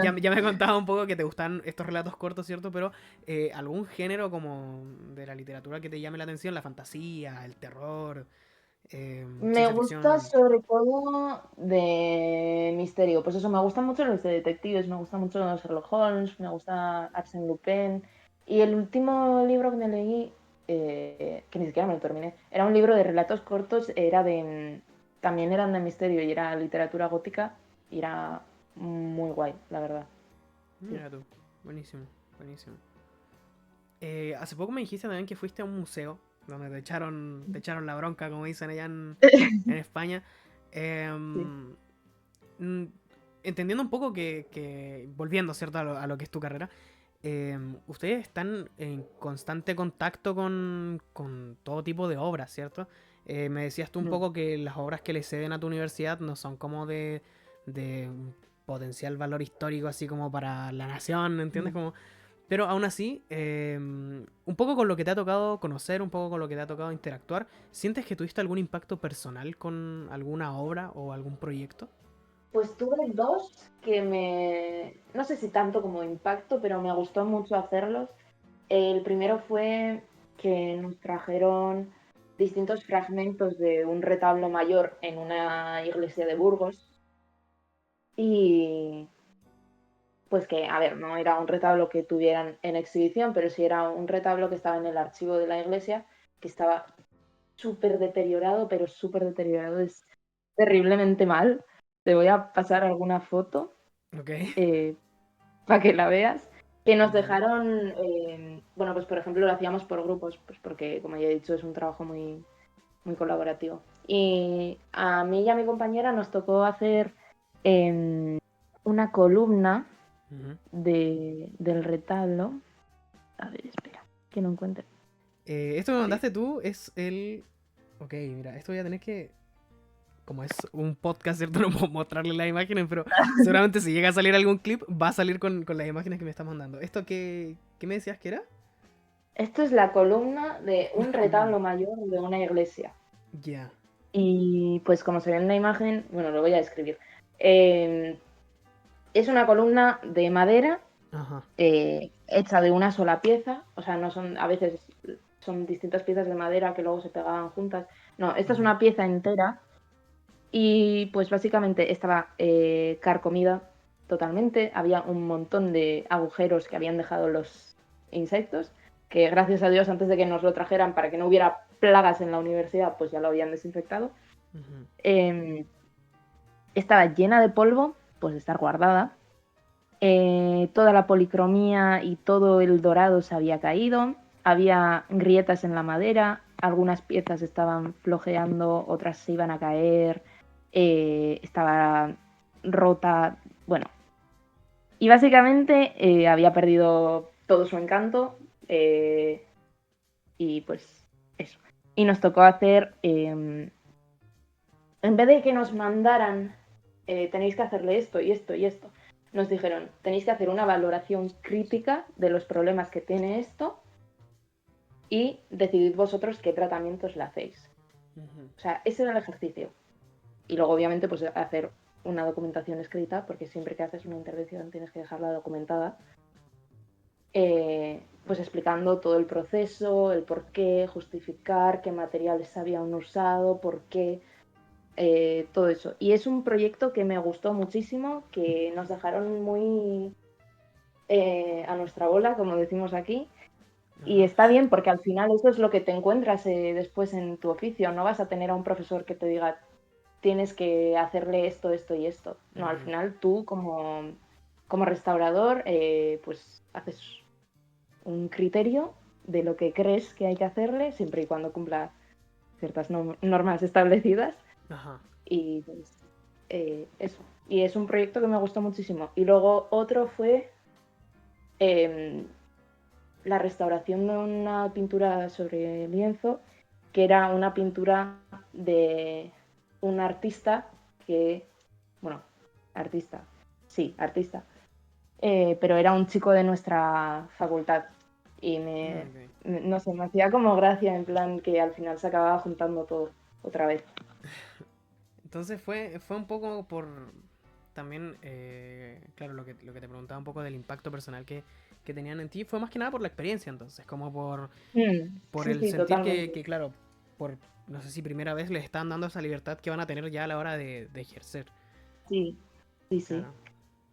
ya me contabas un poco que te gustan estos relatos cortos, ¿cierto? Pero algún género como de la literatura que te llame la atención, la fantasía, el terror, Me ciencia gusta ficción. sobre todo de misterio. Pues eso, me gustan mucho los de detectives, me gusta mucho Sherlock Holmes, me gusta Arsène Lupin. Y el último libro que me leí, que ni siquiera me lo terminé, era un libro de relatos cortos, también eran de misterio y era literatura gótica y era muy guay, la verdad. Sí. Mira tú, buenísimo, buenísimo. Hace poco me dijiste también que fuiste a un museo donde te echaron la bronca, como dicen allá en España. Sí. Em, mm, Entendiendo un poco volviendo, ¿cierto? A lo que es tu carrera, ustedes están en constante contacto con todo tipo de obras, ¿cierto? Me decías tú un Mm. poco que las obras que le ceden a tu universidad no son como de un potencial valor histórico así como para la nación, ¿entiendes? Mm. Como, pero aún así, un poco con lo que te ha tocado conocer, un poco con lo que te ha tocado interactuar, ¿sientes que tuviste algún impacto personal con alguna obra o algún proyecto? Pues tuve dos no sé si tanto como impacto, pero me gustó mucho hacerlos. El primero fue que nos trajeron distintos fragmentos de un retablo mayor en una iglesia de Burgos y pues que, a ver, no era un retablo que tuvieran en exhibición, pero sí era un retablo que estaba en el archivo de la iglesia, que estaba súper deteriorado, pero súper deteriorado, es terriblemente mal. Te voy a pasar alguna foto Ok. eh, para que la veas. Que nos Dale. dejaron, bueno, pues por ejemplo lo hacíamos por grupos, pues porque como ya he dicho es un trabajo muy colaborativo. Y a mí y a mi compañera nos tocó hacer una columna Ujú. del retablo. A ver, espera, que no encuentre. Esto que me A ver. mandaste tú es el... Ok, mira, esto voy a tener que... Como es un podcast, ¿cierto? No puedo mostrarle las imágenes, pero seguramente si llega a salir algún clip, va a salir con las imágenes que me estás mandando. ¿Esto qué me decías que era? Esto es la columna de Una un columna. retablo mayor de una iglesia. Ya. Y pues como se ve en la imagen, bueno, lo voy a describir. Eh, es una columna de madera Ajá. hecha de una sola pieza, o sea, no son, a veces son distintas piezas de madera que luego se pegaban juntas. No, esta es Ujú. una pieza entera y pues básicamente estaba carcomida totalmente, había un montón de agujeros que habían dejado los insectos, que gracias a Dios antes de que nos lo trajeran para que no hubiera plagas en la universidad, pues ya lo habían desinfectado. Ujú. Eh, Estaba llena de polvo, pues de estar guardada. Toda la policromía y todo el dorado se había caído, había grietas en la madera, algunas piezas estaban flojeando, otras se iban a caer, estaba rota, bueno, y básicamente había perdido todo su encanto y pues eso. Y nos tocó hacer, en vez de que nos mandaran, tenéis que hacerle esto y esto y esto, nos dijeron, tenéis que hacer una valoración crítica de los problemas que tiene esto y decidid vosotros qué tratamientos le hacéis. Ujú. O sea, ese era el ejercicio. Y luego, obviamente, pues hacer una documentación escrita, porque siempre que haces una intervención tienes que dejarla documentada, pues explicando todo el proceso, el por qué, justificar qué materiales se habían usado, por qué, todo eso. Y es un proyecto que me gustó muchísimo, que nos dejaron muy a nuestra bola, como decimos aquí. Y Ajá. está bien porque al final eso es lo que te encuentras después en tu oficio. No vas a tener a un profesor que te diga tienes que hacerle esto, esto y esto. No, al Ujú. final tú como restaurador pues haces un criterio de lo que crees que hay que hacerle siempre y cuando cumpla ciertas normas establecidas. Ajá. Y pues, eso. Y es un proyecto que me gustó muchísimo. Y luego otro fue eh, la restauración de una pintura sobre lienzo, que era una pintura de un artista que, bueno, artista, sí, artista, pero era un chico de nuestra facultad. Y Ok. no sé, me hacía como gracia en plan que al final se acababa juntando todo otra vez. Entonces fue un poco por también, claro, lo que te preguntaba un poco del impacto personal que tenían en ti, fue más que nada por la experiencia, entonces, como por Sí, el sí, sentir totalmente. que, claro, por, no sé si primera vez les están dando esa libertad que van a tener ya a la hora de ejercer. Sí, sí, sí. Claro.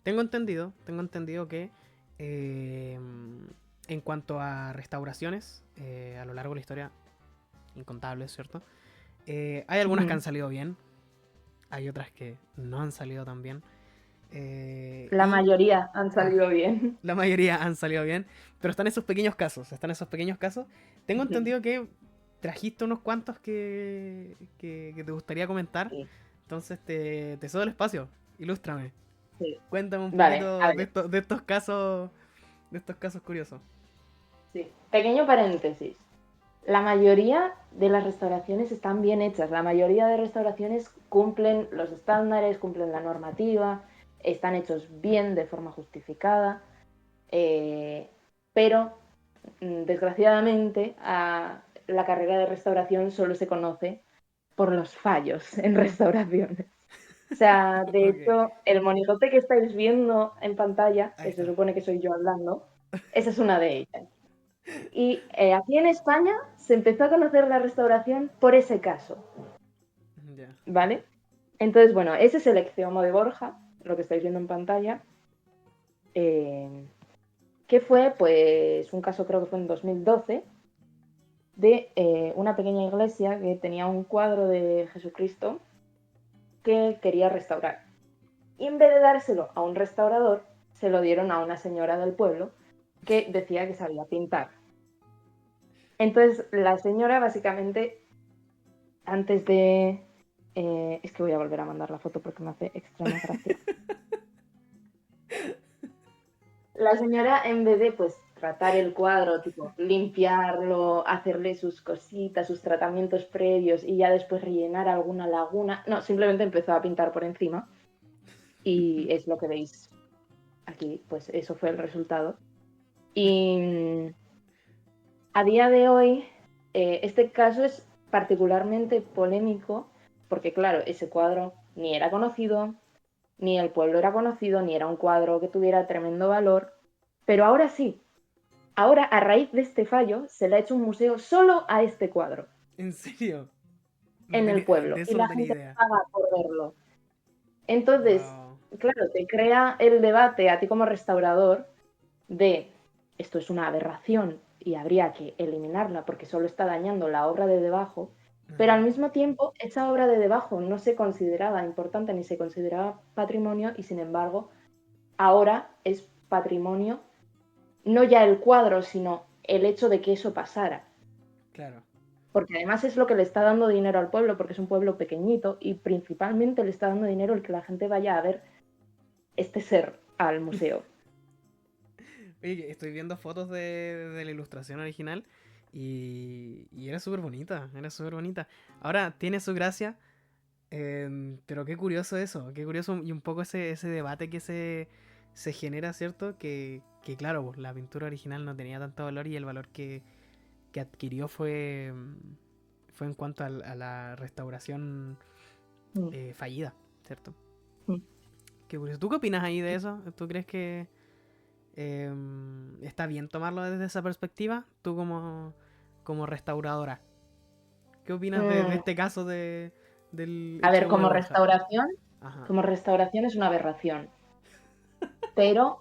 Tengo entendido que eh, en cuanto a restauraciones, a lo largo de la historia, incontables, ¿cierto? Hay algunas que Ujú. han salido bien, hay otras que no han salido tan bien. La Y mayoría han ah, salido bien. la mayoría han salido bien, pero están esos pequeños casos, están esos pequeños casos. Tengo entendido que trajiste unos cuantos que te gustaría comentar, Sí, entonces te cedo el espacio, ilústrame. sí. Cuéntame un Vale, a poquito ver, de estos casos curiosos. sí. Pequeño paréntesis. La mayoría de las restauraciones están bien hechas. La mayoría de restauraciones cumplen los estándares, cumplen la normativa, están hechos bien de forma justificada, eh, pero desgraciadamente la carrera de restauración solo se conoce por los fallos en restauraciones. O sea, de Ok, hecho, el monigote que estáis viendo en pantalla, ahí que se está. supone que soy yo hablando, esa es una de ellas. Y aquí en España se empezó a conocer la restauración por ese caso, Ya. ¿vale? Entonces, bueno, ese es el Ecceomo de Borja, lo que estáis viendo en pantalla, eh, que fue, pues, un caso creo que fue en 2012, de una pequeña iglesia que tenía un cuadro de Jesucristo que quería restaurar. Y en vez de dárselo a un restaurador, se lo dieron a una señora del pueblo que decía que sabía pintar. Entonces, la señora básicamente, antes de... es que voy a volver a mandar la foto porque me hace extrema gracia. La señora, en vez de pues tratar el cuadro, tipo limpiarlo, hacerle sus cositas, sus tratamientos previos y ya después rellenar alguna laguna, no, simplemente empezó a pintar por encima y es lo que veis aquí, pues eso fue el resultado. Y a día de hoy, este caso es particularmente polémico porque, claro, ese cuadro ni era conocido, ni el pueblo era conocido, ni era un cuadro que tuviera tremendo valor, pero ahora sí, ahora a raíz de este fallo se le ha hecho un museo solo a este cuadro ¿En serio? en el De pueblo y eso no la tenía gente idea. paga por verlo. Entonces, Wow. claro, te crea el debate a ti como restaurador de esto es una aberración y habría que eliminarla porque solo está dañando la obra de debajo, pero al Ajá. mismo tiempo esa obra de debajo no se consideraba importante ni se consideraba patrimonio y sin embargo ahora es patrimonio, no ya el cuadro, sino el hecho de que eso pasara. Claro. Porque además es lo que le está dando dinero al pueblo, porque es un pueblo pequeñito y principalmente le está dando dinero el que la gente vaya a ver este ser al museo. Oye, que estoy viendo fotos de la ilustración original y era súper bonita, era súper bonita. Ahora, tiene su gracia, pero qué curioso eso, qué curioso y un poco ese debate que se genera, ¿cierto? Que claro, pues, la pintura original no tenía tanto valor y el valor que adquirió fue en cuanto a la restauración Mm, fallida, ¿cierto? mm. Qué curioso. ¿Tú qué opinas ahí de eso? ¿Tú crees que está bien tomarlo desde esa perspectiva? Tú como restauradora, ¿qué opinas de Mm, este caso del a ver, Extremo de Borja? Ajá, como restauración es una aberración, pero,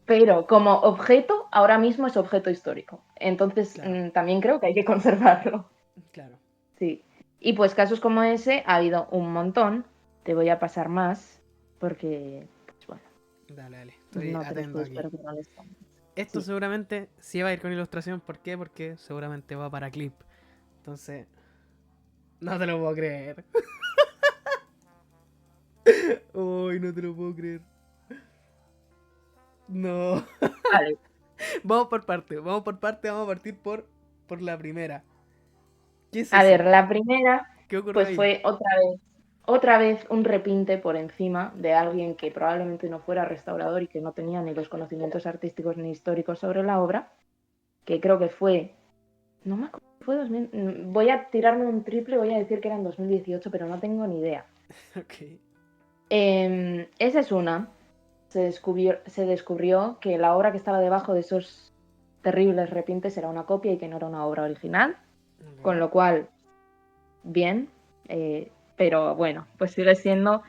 pero como objeto, ahora mismo es objeto histórico. Entonces, claro, también creo que hay que conservarlo. claro. Sí. Y pues casos como ese ha habido un montón. Te voy a pasar más porque, pues bueno, Dale, dale, estoy no te los atento puedes aquí. perder honestamente. Esto Sí. seguramente sí va a ir con ilustración. ¿Por qué? Porque seguramente va para clip. Entonces, no te lo puedo creer. Uy, no te lo puedo creer. No. Vale. Vamos por parte, vamos por parte, vamos a partir por la primera. ¿Qué es A ver, eso? la primera, ¿Qué ocurrió pues ahí? fue otra vez un repinte por encima de alguien que probablemente no fuera restaurador y que no tenía ni los conocimientos artísticos ni históricos sobre la obra, que creo que fue, no me acuerdo, fue 2000, voy a tirarme un triple, voy a decir que era en 2018, pero no tengo ni idea. Ok. Esa es una. Se descubrió que la obra que estaba debajo de esos terribles repintes era una copia y que no era una obra original, con Ok. lo cual, bien, pero bueno, pues sigue siendo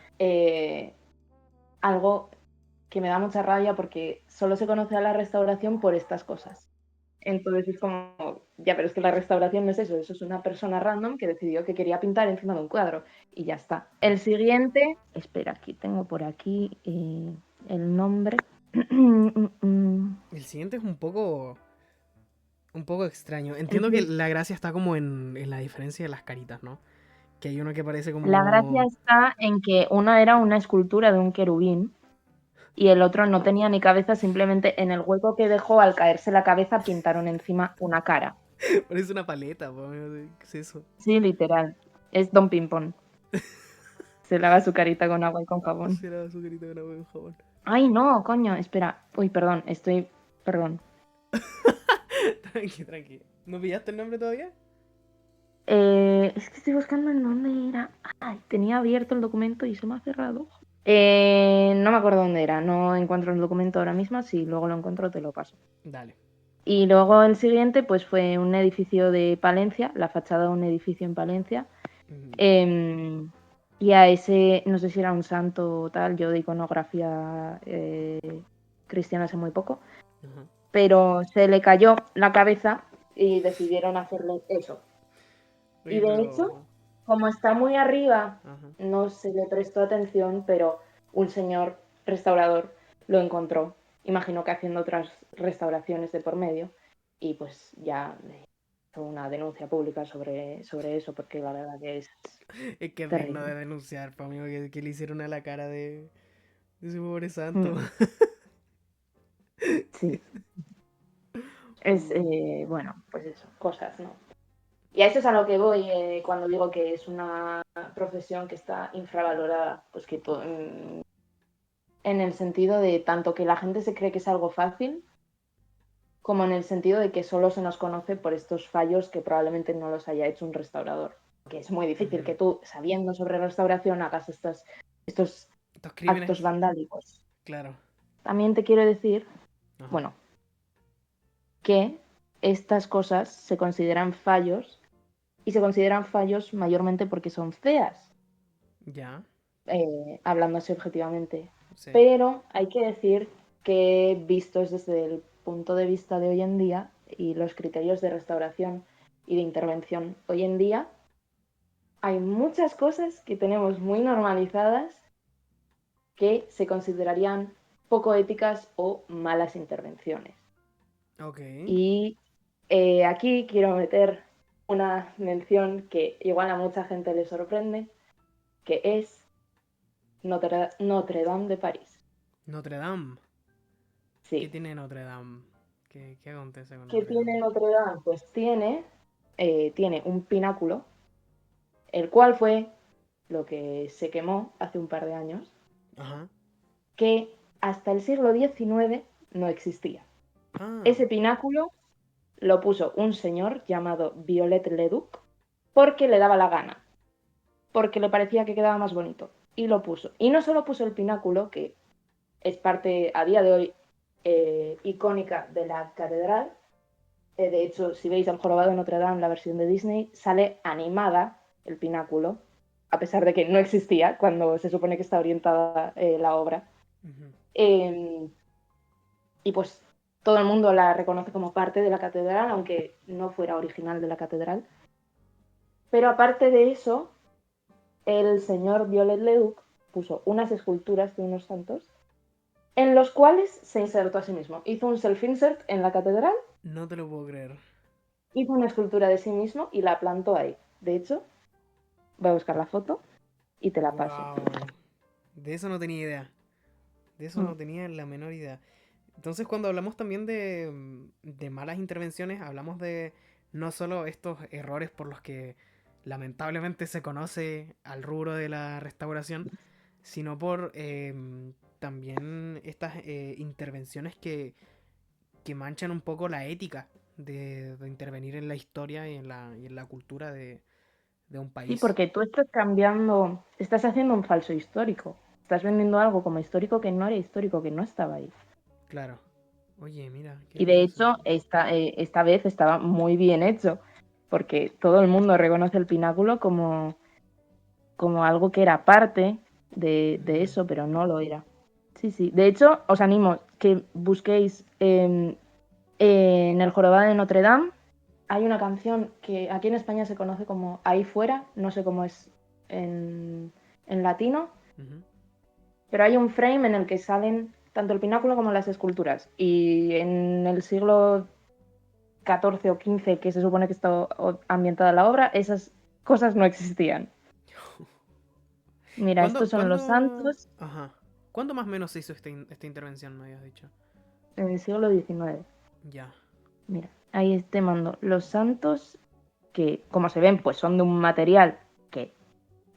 algo que me da mucha rabia porque solo se conoce a la restauración por estas cosas. Entonces es como, ya, pero es que la restauración no es eso, eso es una persona random que decidió que quería pintar encima de un cuadro y ya está. El siguiente, espera, aquí tengo por aquí el nombre. El siguiente es un poco extraño. El Entiendo que si- la gracia está como en la diferencia de las caritas, ¿no? Que hay uno que parece La gracia como... está en que una era una escultura de un querubín y el otro no tenía ni cabeza, simplemente en el hueco que dejó al caerse la cabeza pintaron encima una cara. Parece una paleta, po, amigo. ¿Qué es eso? Sí, literal. Es Don Pimpón. Se lava su carita con agua y con jabón. Será su carita con agua y un jabón. Ay, no, coño, espera. Uy, perdón, estoy. Perdón. Tranqui, tranqui. ¿No pillaste el nombre todavía? Es que estoy buscando en dónde era. Ay, tenía abierto el documento y se me ha cerrado. No me acuerdo dónde era. No encuentro el documento ahora mismo. Si luego lo encuentro, te lo paso. Dale. Y luego el siguiente, pues fue un edificio de Palencia, la fachada de un edificio en Palencia. Mm, Y a ese, no sé si era un santo o tal, yo de iconografía cristiana sé muy poco, ajá. pero se le cayó la cabeza y decidieron hacerle eso. Y Oye, de hecho, pero... como está muy arriba, Ajá. no se le prestó atención, pero un señor restaurador lo encontró. Imagino que haciendo otras restauraciones de por medio y pues ya hizo una denuncia pública sobre eso, porque la verdad que es Es que es digno terrible. de denunciar, pa' amigo, que le hicieron a la cara de ese pobre santo. Mm, sí. Es, Mm, bueno, pues eso, cosas, ¿no? Y a eso es a lo que voy cuando digo que es una profesión que está infravalorada, pues que en el sentido de tanto que la gente se cree que es algo fácil, como en el sentido de que solo se nos conoce por estos fallos que probablemente no los haya hecho un restaurador. Que es muy difícil ujú. que tú, sabiendo sobre restauración, hagas estos Estos crímenes, actos vandálicos. claro. También te quiero decir, Ajá. bueno, que estas cosas se consideran fallos y se consideran fallos mayormente porque son feas, Ya, hablando así objetivamente. sí. Pero hay que decir que vistos desde el punto de vista de hoy en día y los criterios de restauración y de intervención hoy en día, hay muchas cosas que tenemos muy normalizadas que se considerarían poco éticas o malas intervenciones. Ok. Y aquí quiero meter una mención que igual a mucha gente le sorprende, que es Notre Dame de París. Notre Dame. ¿Qué Sí. tiene Notre Dame? ¿Qué acontece con ¿Qué Notre Dame? tiene Notre Dame? Pues tiene un pináculo, el cual fue lo que se quemó hace un par de años, Ajá. que hasta el siglo XIX no existía. Ah, Ese pináculo lo puso un señor llamado Viollet-le-Duc porque le daba la gana, porque le parecía que quedaba más bonito. Y lo puso. Y no solo puso el pináculo, que es parte a día de hoy icónica de la catedral. De hecho, si veis al jorobado de Notre Dame, la versión de Disney, sale animada el pináculo, a pesar de que no existía cuando se supone que está orientada la obra. ujú. Eh, y pues todo el mundo la reconoce como parte de la catedral, aunque no fuera original de la catedral. Pero aparte de eso, el señor Viollet-le-Duc puso unas esculturas de unos santos en los cuales se insertó a sí mismo. Hizo un self-insert en la catedral, No te lo puedo creer. hizo una escultura de sí mismo y la plantó ahí. De hecho, voy a buscar la foto y te la paso. Wow. De eso no tenía idea. De eso Mm. no tenía la menor idea. Entonces, cuando hablamos también de malas intervenciones, hablamos de no solo estos errores por los que lamentablemente se conoce al rubro de la restauración, sino por también estas intervenciones que manchan un poco la ética de intervenir en la historia y en la cultura de un Sí, país. porque tú estás cambiando, estás haciendo un falso histórico. Estás vendiendo algo como histórico que no era histórico, que no estaba ahí. Claro. Oye, mira, qué Y de curioso hecho, eso. esta vez estaba muy bien hecho, porque todo el mundo reconoce el pináculo como algo que era parte de Mm, eso, pero no lo era. Sí, sí. De hecho, os animo que busquéis en el Jorobado de Notre Dame. Hay una canción que aquí en España se conoce como Ahí fuera, no sé cómo es en latino, ujú. pero hay un frame en el que salen tanto el pináculo como las esculturas. Y en el siglo XIV o XV, que se supone que está ambientada la obra, esas cosas no existían. Mira, estos son los santos Ajá. ¿Cuándo más o menos se hizo esta intervención, me habías dicho? en el siglo XIX. Ya. Mira, ahí te mando los santos que, como se ven, pues son de un material que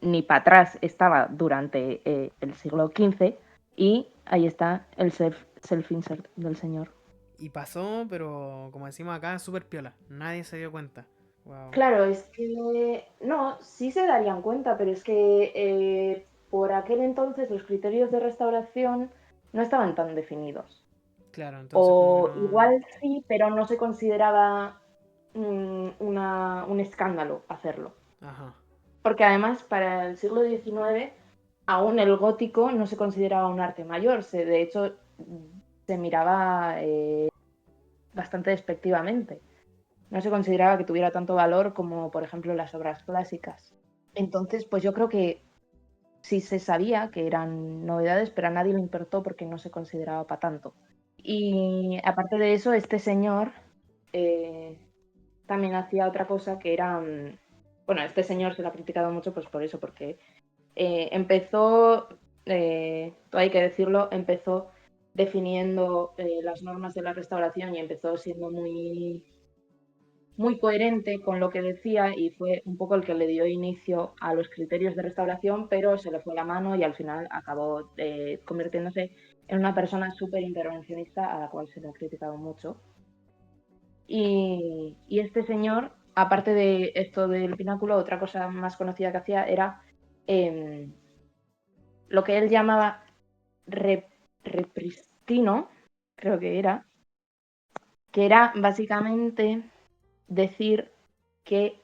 ni para atrás estaba durante el siglo XV y ahí está el self-insert del señor. Y pasó, pero como decimos acá, súper piola. Nadie se dio cuenta. Wow. Claro, es que no, sí se darían cuenta, pero es que por aquel entonces los criterios de restauración no estaban tan definidos. Claro, entonces como que O no... igual sí, pero no se consideraba un escándalo hacerlo. Ajá. Porque además para el siglo XIX aún el gótico no se consideraba un arte mayor, de hecho se miraba bastante despectivamente. No se consideraba que tuviera tanto valor como, por ejemplo, las obras clásicas. Entonces, pues yo creo que sí se sabía que eran novedades, pero a nadie le importó porque no se consideraba para tanto. Y aparte de eso, este señor eh, también hacía otra cosa que era, bueno, este señor se lo ha criticado mucho pues por eso, porque empezó, todo hay que decirlo, empezó definiendo las normas de la restauración y empezó siendo muy coherente con lo que decía y fue un poco el que le dio inicio a los criterios de restauración, pero se le fue la mano y al final acabó convirtiéndose en una persona súper intervencionista a la cual se le ha criticado mucho. Y este señor, aparte de esto del pináculo, otra cosa más conocida que hacía era eh, lo que él llamaba repristino, creo que era básicamente decir que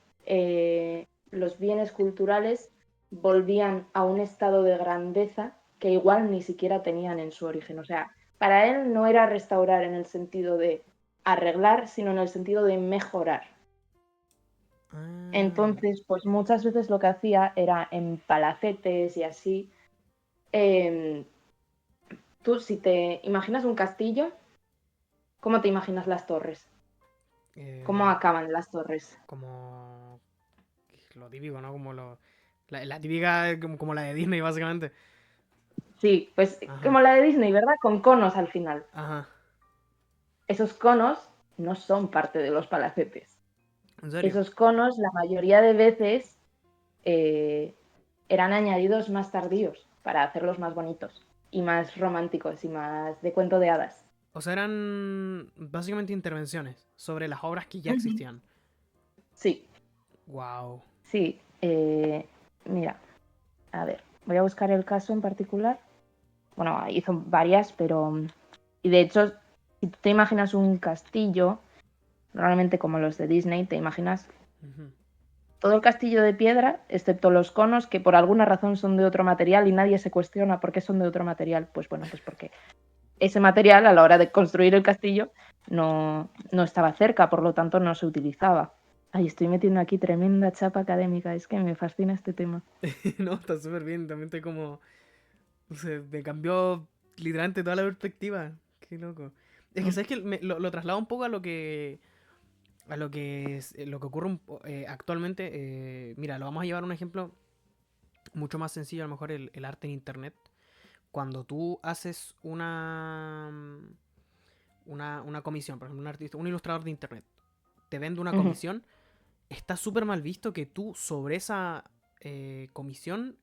los bienes culturales volvían a un estado de grandeza que igual ni siquiera tenían en su origen. O sea, para él no era restaurar en el sentido de arreglar, sino en el sentido de mejorar. Ah, Entonces, pues muchas veces lo que hacía era en palacetes y así. eh, Tú, si te imaginas un castillo, ¿cómo te imaginas las torres? ¿Cómo eh, acaban las torres? como lo típico, ¿no? Como la típica, como la de Disney, básicamente. Sí, pues Ajá. como la de Disney, ¿verdad? Con conos al final. Ajá. Esos conos no son parte de los palacetes. ¿En serio? Esos conos, la mayoría de veces, eh, eran añadidos más tardíos para hacerlos más bonitos y más románticos y más de cuento de hadas. O sea, eran básicamente intervenciones sobre las obras que ya Ujú. existían. Sí, Wow. sí. Mira, a ver, voy a buscar el caso en particular. Bueno, hizo varias, pero... Y de hecho, si tú te imaginas un castillo, normalmente como los de Disney, te imaginas todo el castillo de piedra, excepto los conos, que por alguna razón son de otro material y nadie se cuestiona por qué son de otro material. Pues bueno, pues porque ese material a la hora de construir el castillo no estaba cerca, por lo tanto no se utilizaba. Ay, estoy metiendo aquí tremenda chapa académica, es que me fascina este tema. No, está súper bien. También estoy como. No sé, me cambió literalmente toda la perspectiva. Qué loco. Es que Mm, sabes que lo traslado un poco a lo que. A lo que lo que ocurre actualmente. Mira, lo vamos a llevar a un ejemplo mucho más sencillo, a lo mejor el arte en internet. Cuando tú haces una comisión, por ejemplo, un artista, un ilustrador de internet, te vende una ujú, comisión, está súper mal visto que tú sobre esa comisión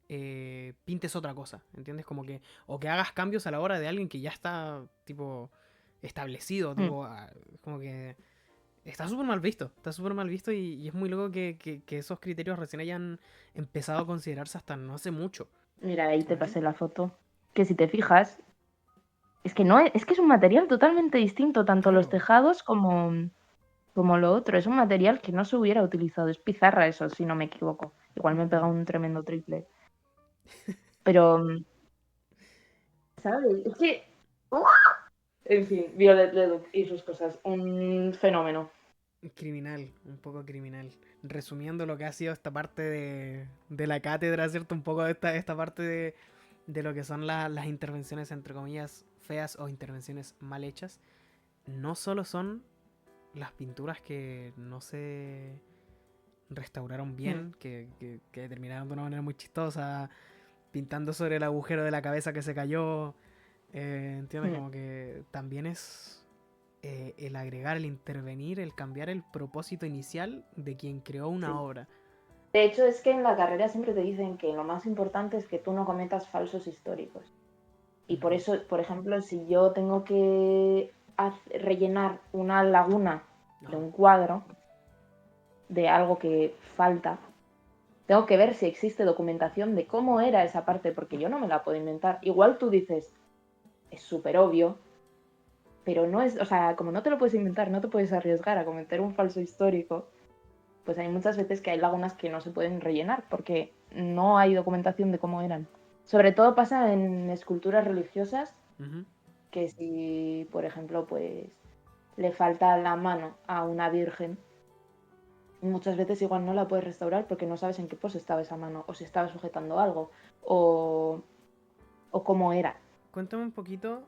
pintes otra cosa, ¿entiendes? Como que, o que hagas cambios a la hora de alguien que ya está, tipo, establecido, mm. tipo, como que Está súper mal visto y es muy loco que esos criterios recién hayan empezado a considerarse hasta no hace mucho. Mira, ahí te ¿Cachai? pasé la foto. Que si te fijas, es que no es que es un material totalmente distinto, tanto los Claro. tejados como lo otro. Es un material que no se hubiera utilizado. Es pizarra eso, si no me equivoco. Igual me pega Ujú. un tremendo triple. Pero, ¿sabes? Es que... ¡Uf! En fin, Violet Leduc y sus cosas. Un fenómeno. Criminal, un poco criminal. Resumiendo lo que ha sido esta parte de la cátedra, ¿cierto? Un poco de esta parte de lo que son las intervenciones, entre comillas, feas o intervenciones mal hechas. No solo son las pinturas que no se restauraron Hmm. bien, que terminaron de una manera muy chistosa, pintando sobre el agujero de la cabeza que se cayó. ¿Entiendes? Hmm. Como que también es el agregar, el intervenir, el cambiar el propósito inicial de quien creó una Sí. obra. De hecho, es que en la carrera siempre te dicen que lo más importante es que tú no cometas falsos históricos. Y por Ujú. eso, por ejemplo, si yo tengo que rellenar una laguna de Ajá. un cuadro, de algo que falta, tengo que ver si existe documentación de cómo era esa parte, porque yo no me la puedo inventar. Igual tú dices, es súper obvio, pero no es, o sea, como no te lo puedes inventar, no te puedes arriesgar a cometer un falso histórico, pues hay muchas veces que hay lagunas que no se pueden rellenar porque no hay documentación de cómo eran. Sobre todo pasa en esculturas religiosas, Ujú. que si, por ejemplo, pues le falta la mano a una virgen, muchas veces igual no la puedes restaurar porque no sabes en qué pose estaba esa mano, o si estaba sujetando algo, o, o cómo era. Cuéntame un poquito,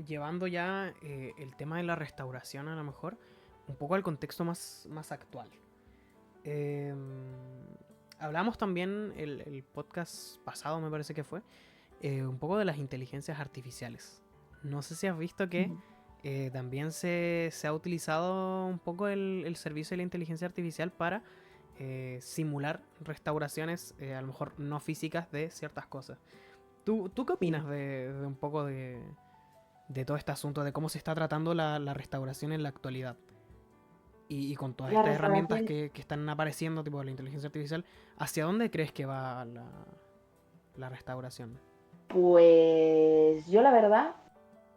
llevando ya el tema de la restauración a lo mejor, un poco al contexto más actual. Eh, Hablamos también el podcast pasado, me parece que fue, un poco de las inteligencias artificiales. No sé si has visto que también se ha utilizado un poco el servicio de la inteligencia artificial para simular restauraciones, a lo mejor no físicas, de ciertas cosas. ¿Tú qué Sí. opinas de un poco de todo este asunto, de cómo se está tratando la restauración en la actualidad? Y con todas La estas herramientas restauración, que están apareciendo, tipo la inteligencia artificial, ¿hacia dónde crees que va la restauración? pues yo la verdad,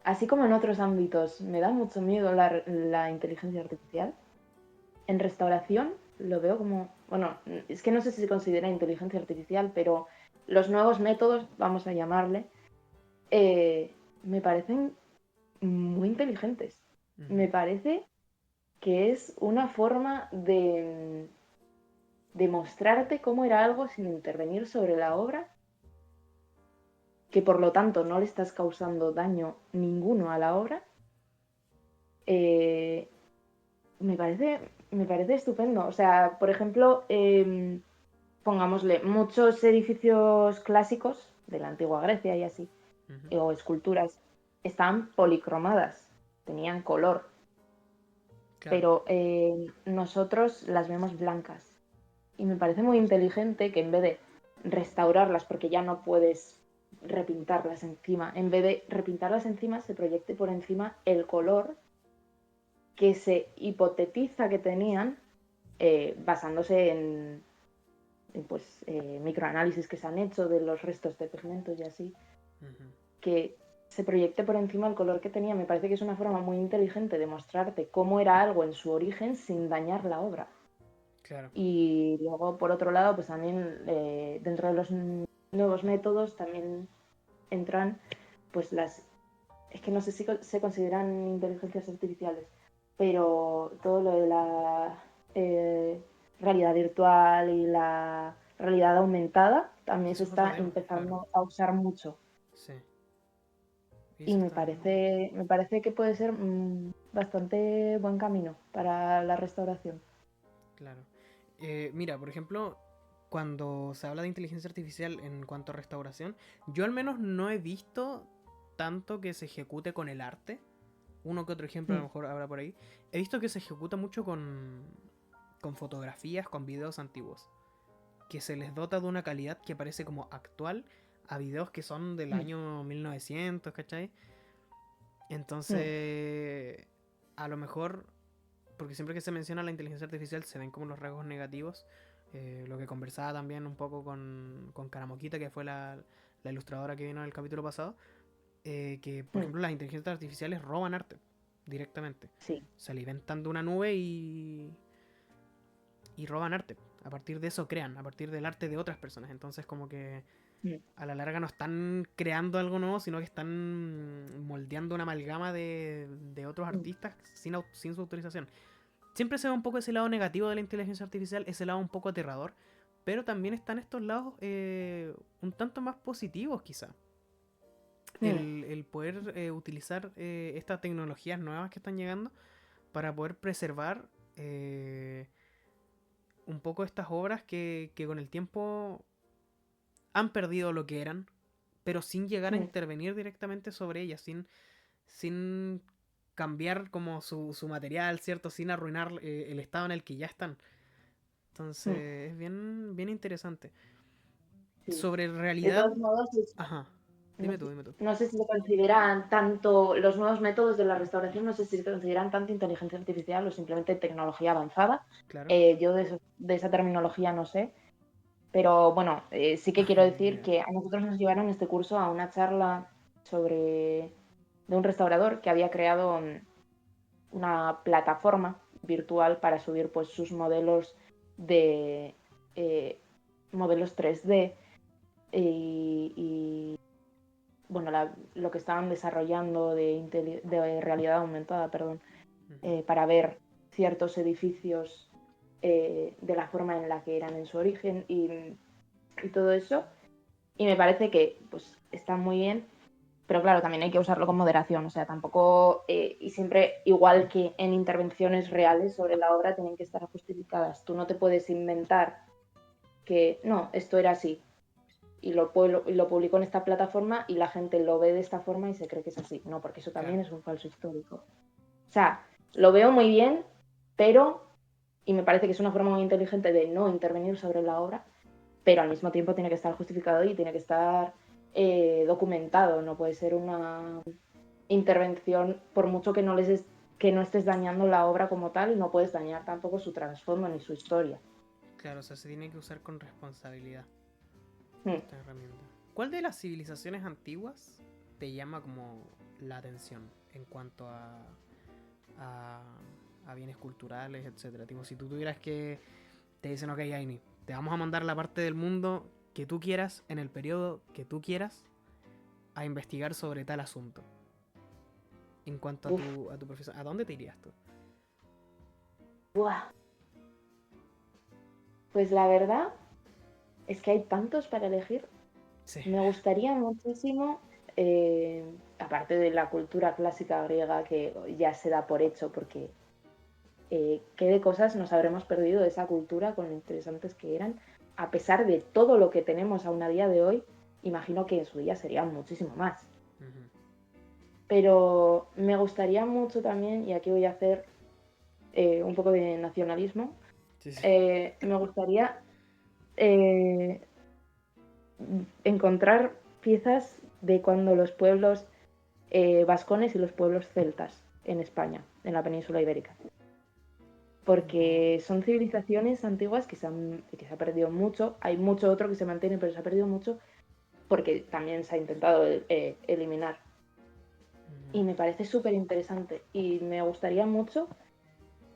así como en otros ámbitos, me da mucho miedo la inteligencia artificial. En restauración lo veo como, bueno, es que no sé si se considera inteligencia artificial, pero los nuevos métodos, vamos a llamarle, me parecen muy inteligentes. Me Ujú. parece que es una forma de mostrarte cómo era algo sin intervenir sobre la obra, que por lo tanto no le estás causando daño ninguno a la obra. Eh, me parece estupendo. O sea, por ejemplo, pongámosle, muchos edificios clásicos de la antigua Grecia y así, Ujú. o esculturas, estaban policromadas, tenían color, Claro. pero nosotros las vemos blancas. Y me parece muy inteligente que en vez de restaurarlas, porque ya no puedes repintarlas encima, en vez de repintarlas encima, se proyecte por encima el color que se hipotetiza que tenían basándose en pues, microanálisis que se han hecho de los restos de pigmentos y así, Ujú. que se proyecte por encima el color que tenía. Me parece que es una forma muy inteligente de mostrarte cómo era algo en su origen sin dañar la obra. Claro. Y luego, por otro lado, pues también dentro de los nuevos métodos también entran pues las... Es que no sé si se consideran inteligencias artificiales, pero todo lo de la realidad virtual y la realidad aumentada también se Eso es otro está tema, claro. empezando a usar mucho. Sí. Y Eso está... me parece que puede ser bastante buen camino para la restauración. Claro. Mira, por ejemplo, cuando se habla de inteligencia artificial en cuanto a restauración, yo al menos no he visto tanto que se ejecute con el arte. Uno que otro ejemplo a lo Mm, mejor habrá por ahí. He visto que se ejecuta mucho con fotografías, con videos antiguos. Que se les dota de una calidad que parece como actual a videos que son del mm, año 1900, ¿cachai? mm. Entonces, a lo mejor, porque siempre que se menciona la inteligencia artificial se ven como los rasgos negativos. Lo que conversaba también un poco con Karamoquita, que fue la ilustradora que vino en el capítulo pasado, que por Mm, ejemplo las inteligencias artificiales roban arte directamente. sí. Se alimentan de una nube y roban arte. A partir de eso crean, a partir del arte de otras personas. Entonces como que Mm, a la larga no están creando algo nuevo, sino que están moldeando una amalgama de otros mm, artistas sin su autorización. Siempre se ve un poco ese lado negativo de la inteligencia artificial, ese lado un poco aterrador, pero también están estos lados un tanto más positivos quizá. mm, El poder utilizar estas tecnologías nuevas que están llegando para poder preservar un poco estas obras que con el tiempo han perdido lo que eran, pero sin llegar a mm, intervenir directamente sobre ellas, sin cambiar como su material, ¿cierto? Sin arruinar el estado en el que ya están. mm, Entonces es bien interesante. sí. Sobre De realidad... todos modos, Ajá. no Dime tú, sé, dime tú. no sé si se consideran tanto los nuevos métodos de la restauración, no sé si se consideran tanto inteligencia artificial o simplemente tecnología avanzada. Claro. Yo de esa terminología no sé, pero bueno, sí que quiero Ni decir idea. que a nosotros nos llevaron este curso a una charla sobre de un restaurador que había creado una plataforma virtual para subir pues sus modelos de eh, modelos 3D y bueno, lo que estaban desarrollando de realidad aumentada, perdón, Ujú. para ver ciertos edificios de la forma en la que eran en su origen y todo eso. Y me parece que pues está muy bien, pero claro, también hay que usarlo con moderación, o sea, tampoco, y siempre, igual que en intervenciones reales sobre la obra, tienen que estar justificadas. Tú no te puedes inventar que, no, esto era así, y lo publico en esta plataforma y la gente lo ve de esta forma y se cree que es así. No, porque eso también Claro. es un falso histórico. O sea, lo veo muy bien, pero, y me parece que es una forma muy inteligente de no intervenir sobre la obra, pero al mismo tiempo tiene que estar justificado y tiene que estar documentado. No puede ser una intervención, por mucho que que no estés dañando la obra como tal, no puedes dañar tampoco su trasfondo ni su historia. Claro, o sea, se tiene que usar con responsabilidad Hmm. esta herramienta. ¿Cuál de las civilizaciones antiguas te llama como la atención en cuanto a, a bienes culturales, etcétera? Tipo, si tú tuvieras que te dicen, ok, Aini, te vamos a mandar la parte del mundo que tú quieras, en el periodo que tú quieras, a investigar sobre tal asunto. En cuanto a Uf, tu profesión, ¿a dónde te irías tú? buah. Pues la verdad es que hay tantos para elegir. Sí, Me gustaría muchísimo, aparte de la cultura clásica griega que ya se da por hecho, porque qué de cosas nos habremos perdido de esa cultura con lo interesantes que eran, a pesar de todo lo que tenemos aún a día de hoy, imagino que en su día serían muchísimo más. ujú, Pero me gustaría mucho también, y aquí voy a hacer un poco de nacionalismo, sí, sí. me gustaría eh, encontrar piezas de cuando los pueblos vascones y los pueblos celtas en España, en la península ibérica. Oh, Porque son civilizaciones antiguas que se ha perdido mucho. Hay mucho otro que se mantiene, pero se ha perdido mucho porque también se ha intentado eliminar. ujú. Y me parece súper interesante. Y me gustaría mucho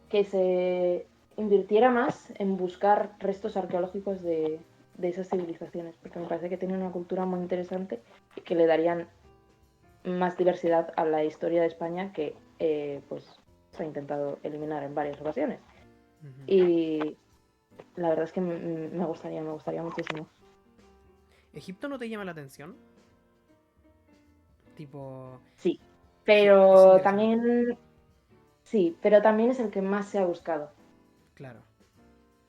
que se invirtiera más en buscar restos arqueológicos de esas civilizaciones, porque me parece que tienen una cultura muy interesante y que le darían más diversidad a la historia de España que pues se ha intentado eliminar en varias ocasiones. Ujú. Y la verdad es que me gustaría muchísimo. ¿Egipto no te llama la atención? Tipo, Sí, es pero interesante. también, sí, pero también es el que más se ha buscado. Claro,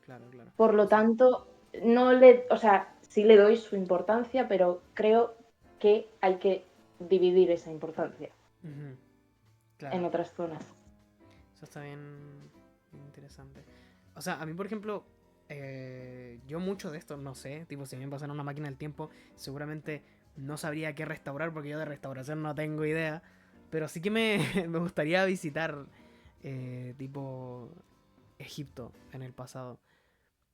claro, claro. Por lo Sí. tanto, no le, o sea, sí le doy su importancia, pero creo que hay que dividir esa importancia Ujú. en Claro, otras zonas. eso está bien interesante. O sea, a mí, por ejemplo, yo mucho de esto no sé. Tipo, si a mí me pasara una máquina del tiempo, seguramente no sabría qué restaurar porque yo de restauración no tengo idea. Pero sí que me, me gustaría visitar tipo Egipto en el pasado.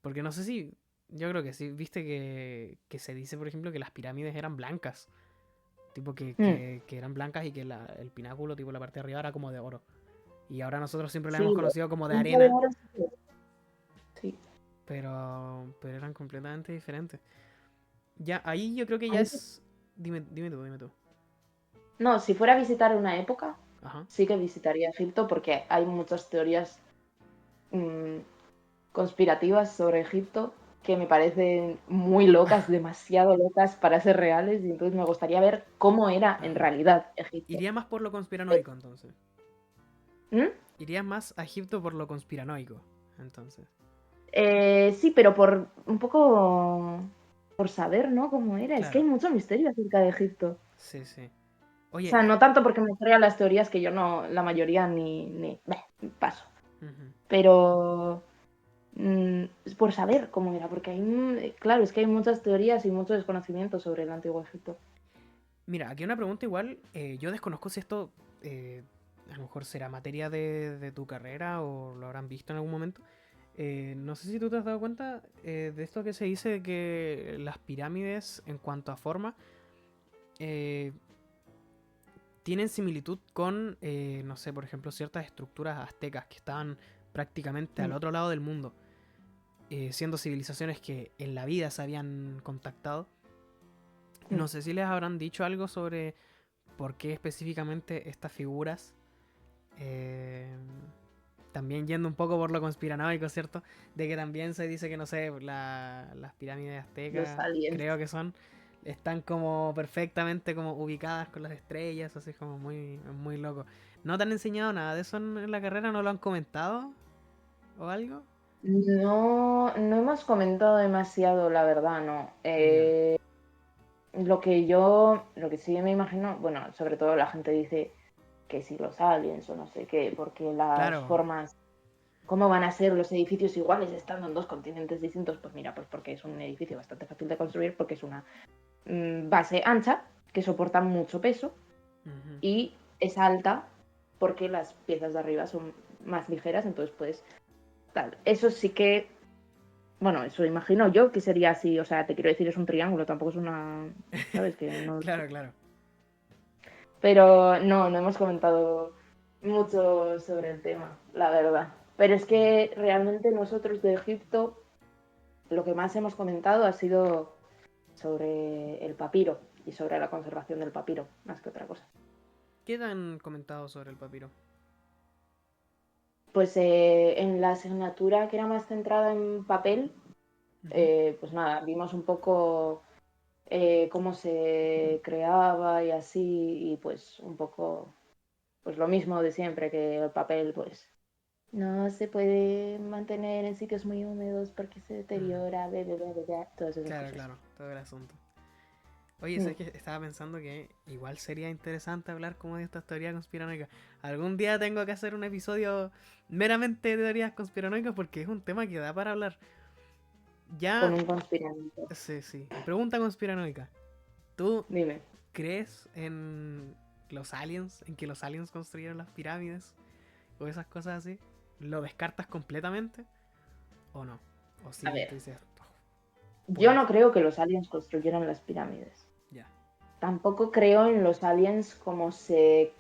Porque no sé si, yo creo que sí, viste que se dice, por ejemplo, que las pirámides eran blancas. Tipo Mm. que eran blancas y que el pináculo, tipo la parte de arriba era como de oro. Y ahora nosotros siempre la hemos Sí, conocido como de punta de arena, oro sí. pero eran completamente diferentes. Ya, ahí yo creo que A ya mí es... Dime tú. no, si fuera a visitar una época, Ajá. sí que visitaría Egipto porque hay muchas teorías mm, conspirativas sobre Egipto que me parecen muy locas, demasiado locas para ser reales, y entonces me gustaría ver cómo era en Ajá. realidad Egipto. Iría más por lo conspiranoico, entonces. ¿Mm? Iría más a Egipto por lo conspiranoico, entonces. Sí, pero por un poco por saber, ¿no? Cómo era. Es que hay Claro, mucho misterio acerca de Egipto. sí, sí. O sea, Oye, no tanto porque me crean las teorías que yo no, la mayoría ni paso. ujú. Pero es por saber cómo era, porque hay, claro, es que hay muchas teorías y mucho desconocimiento sobre el antiguo Egipto. Mira, aquí una pregunta igual. Yo desconozco si esto eh, a lo mejor será materia de tu carrera o lo habrán visto en algún momento. No sé si tú te has dado cuenta de esto que se dice de que las pirámides en cuanto a forma eh, tienen similitud con, no sé, por ejemplo, ciertas estructuras aztecas que estaban prácticamente al Mm, otro lado del mundo, siendo civilizaciones que en la vida se habían contactado. mm. No sé si les habrán dicho algo sobre por qué específicamente estas figuras, eh, también yendo un poco por lo conspiranoico, ¿cierto? De que también se dice que, no sé, las pirámides Los aztecas, aliens. creo que son, están como perfectamente como ubicadas con las estrellas, así como muy, muy loco. ¿No te han enseñado nada de eso en la carrera? ¿No lo han comentado o algo? No, no hemos comentado demasiado, la verdad, no. Ya, Lo que sí me imagino, bueno, sobre todo la gente dice que si los aliens o no sé qué, porque las claro, formas, ¿cómo van a ser los edificios iguales estando en dos continentes distintos? Pues mira, pues porque es un edificio bastante fácil de construir, porque es una base ancha que soporta mucho peso ujú, y es alta porque las piezas de arriba son más ligeras, entonces pues tal. Eso sí que, bueno, eso imagino yo que sería así, o sea, te quiero decir, es un triángulo, tampoco es una, ¿sabes? Que no, claro, claro. pero no, no hemos comentado mucho sobre el tema, la verdad. Pero es Ya. que realmente nosotros de Egipto lo que más hemos comentado ha sido sobre el papiro y sobre la conservación del papiro, más que otra cosa. ¿Qué te han comentado sobre el papiro? Pues en la asignatura que era más centrada en papel, Ujú, pues nada, vimos un poco cómo se creaba y así, y pues un poco pues lo mismo de siempre, que el papel pues no se puede mantener en sitios muy húmedos porque se ujú. deteriora, todas esas Claro, cosas. claro, todo el asunto. Oye, Mm. ¿sabes qué? Estaba pensando que igual sería interesante hablar como de estas teorías conspiranoicas. Algún día tengo que hacer un episodio meramente de teorías conspiranoicas porque es un tema que da para hablar. Con Ya, un conspirante. sí, sí. Pregunta conspiranoica. ¿Tú Dime. crees en los aliens, en que los aliens construyeron las pirámides o esas cosas así? ¿Lo descartas completamente o no? O A sí, tú ver, dices, "Oh, yo puede no ser". creo que los aliens construyeran las pirámides. Ya. Tampoco creo en los aliens como se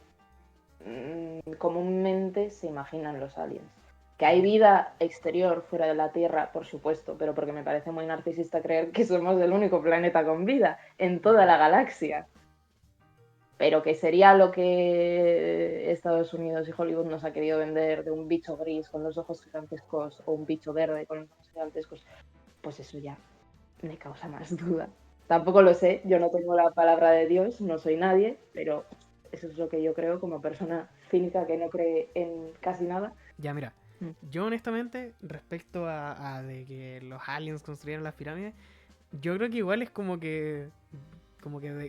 comúnmente se imaginan los aliens. Que hay Ujú. vida exterior fuera de la Tierra, por supuesto, pero porque me parece muy narcisista creer que somos el único planeta con vida en toda Ujú. la galaxia. Pero que sería lo que Estados Unidos y Hollywood nos ha querido vender de un bicho gris con los ojos gigantescos o un bicho verde con los ojos gigantescos, pues eso ya me causa más duda. Tampoco lo sé, yo no tengo la palabra de Dios, no soy nadie, pero eso es lo que yo creo como persona cínica que no cree en casi nada. Ya, mira, Mm. yo honestamente, respecto a de que los aliens construyeron las pirámides, yo creo que igual es como que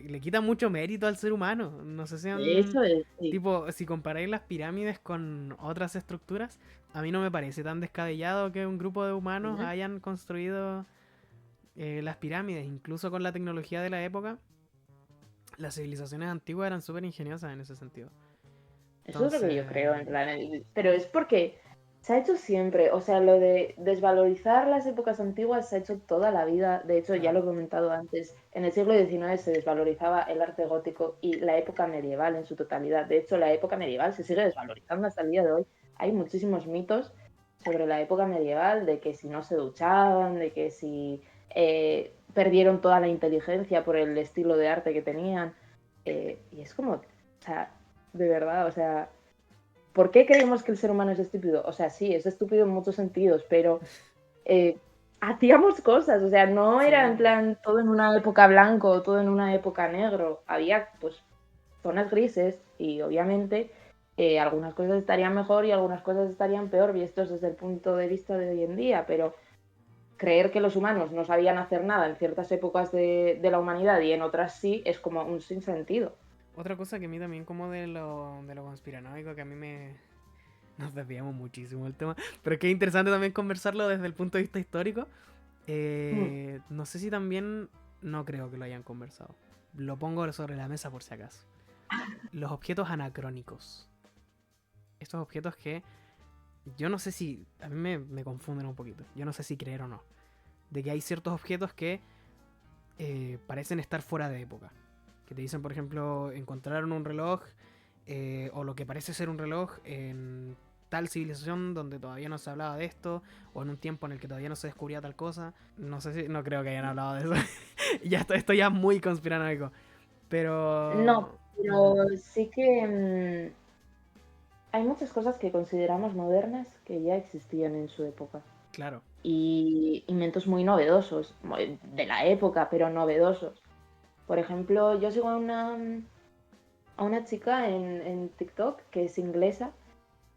le quita mucho mérito al ser humano. No sé si han, Eso es, sí. tipo, si comparáis las pirámides con otras estructuras, a mí no me parece tan descabellado que un grupo de humanos ¿Mm? hayan construido las pirámides, incluso con la tecnología de la época. Las civilizaciones antiguas eran súper ingeniosas en ese sentido. Eso es lo que yo creo, en Entonces, plan. Pero es porque se ha hecho siempre. O sea, lo de desvalorizar las épocas antiguas se ha hecho toda la vida. De hecho, ya lo claro, he comentado antes. En el siglo XIX se desvalorizaba el arte gótico y la época medieval en su totalidad. De hecho, la época medieval se sigue desvalorizando hasta el día de hoy. Hay muchísimos mitos sobre la época medieval, de que si no se duchaban, de que si perdieron toda la inteligencia por el estilo de arte que tenían. Y es como, o sea, de verdad, o sea, ¿por qué creemos que el ser humano es estúpido? O sea, sí, es estúpido en muchos sentidos, pero eh, hacíamos cosas, o sea, no era en sí. plan todo en una época blanco o todo en una época negro, había pues zonas grises y obviamente algunas cosas estarían mejor y algunas cosas estarían peor, vistos desde el punto de vista de hoy en día, pero creer que los humanos no sabían hacer nada en ciertas épocas de la humanidad y en otras sí es como un sinsentido. Otra cosa que a mí también como de lo conspiranoico, que a mí me... Nos desviamos muchísimo del tema, pero que es interesante también conversarlo desde el punto de vista histórico. Mm. No sé si también... No creo que lo hayan conversado. Lo pongo sobre la mesa por si acaso. Los objetos anacrónicos. Estos objetos que yo no sé si... A mí me confunden un poquito. Yo no sé si creer o no. De que hay ciertos objetos que parecen estar fuera de época. Que te dicen, por ejemplo, encontraron un reloj o lo que parece ser un reloj en tal civilización donde todavía no se hablaba de esto o en un tiempo en el que todavía no se descubría tal cosa. No sé si... No creo que hayan hablado de eso. Ya esto ya es muy conspiranoico. No, Pero... pero Ujú, sí que hay muchas cosas que consideramos modernas que ya existían en su época. claro. Y inventos muy novedosos, de la época, pero novedosos. Por ejemplo, yo sigo a una chica en TikTok que es inglesa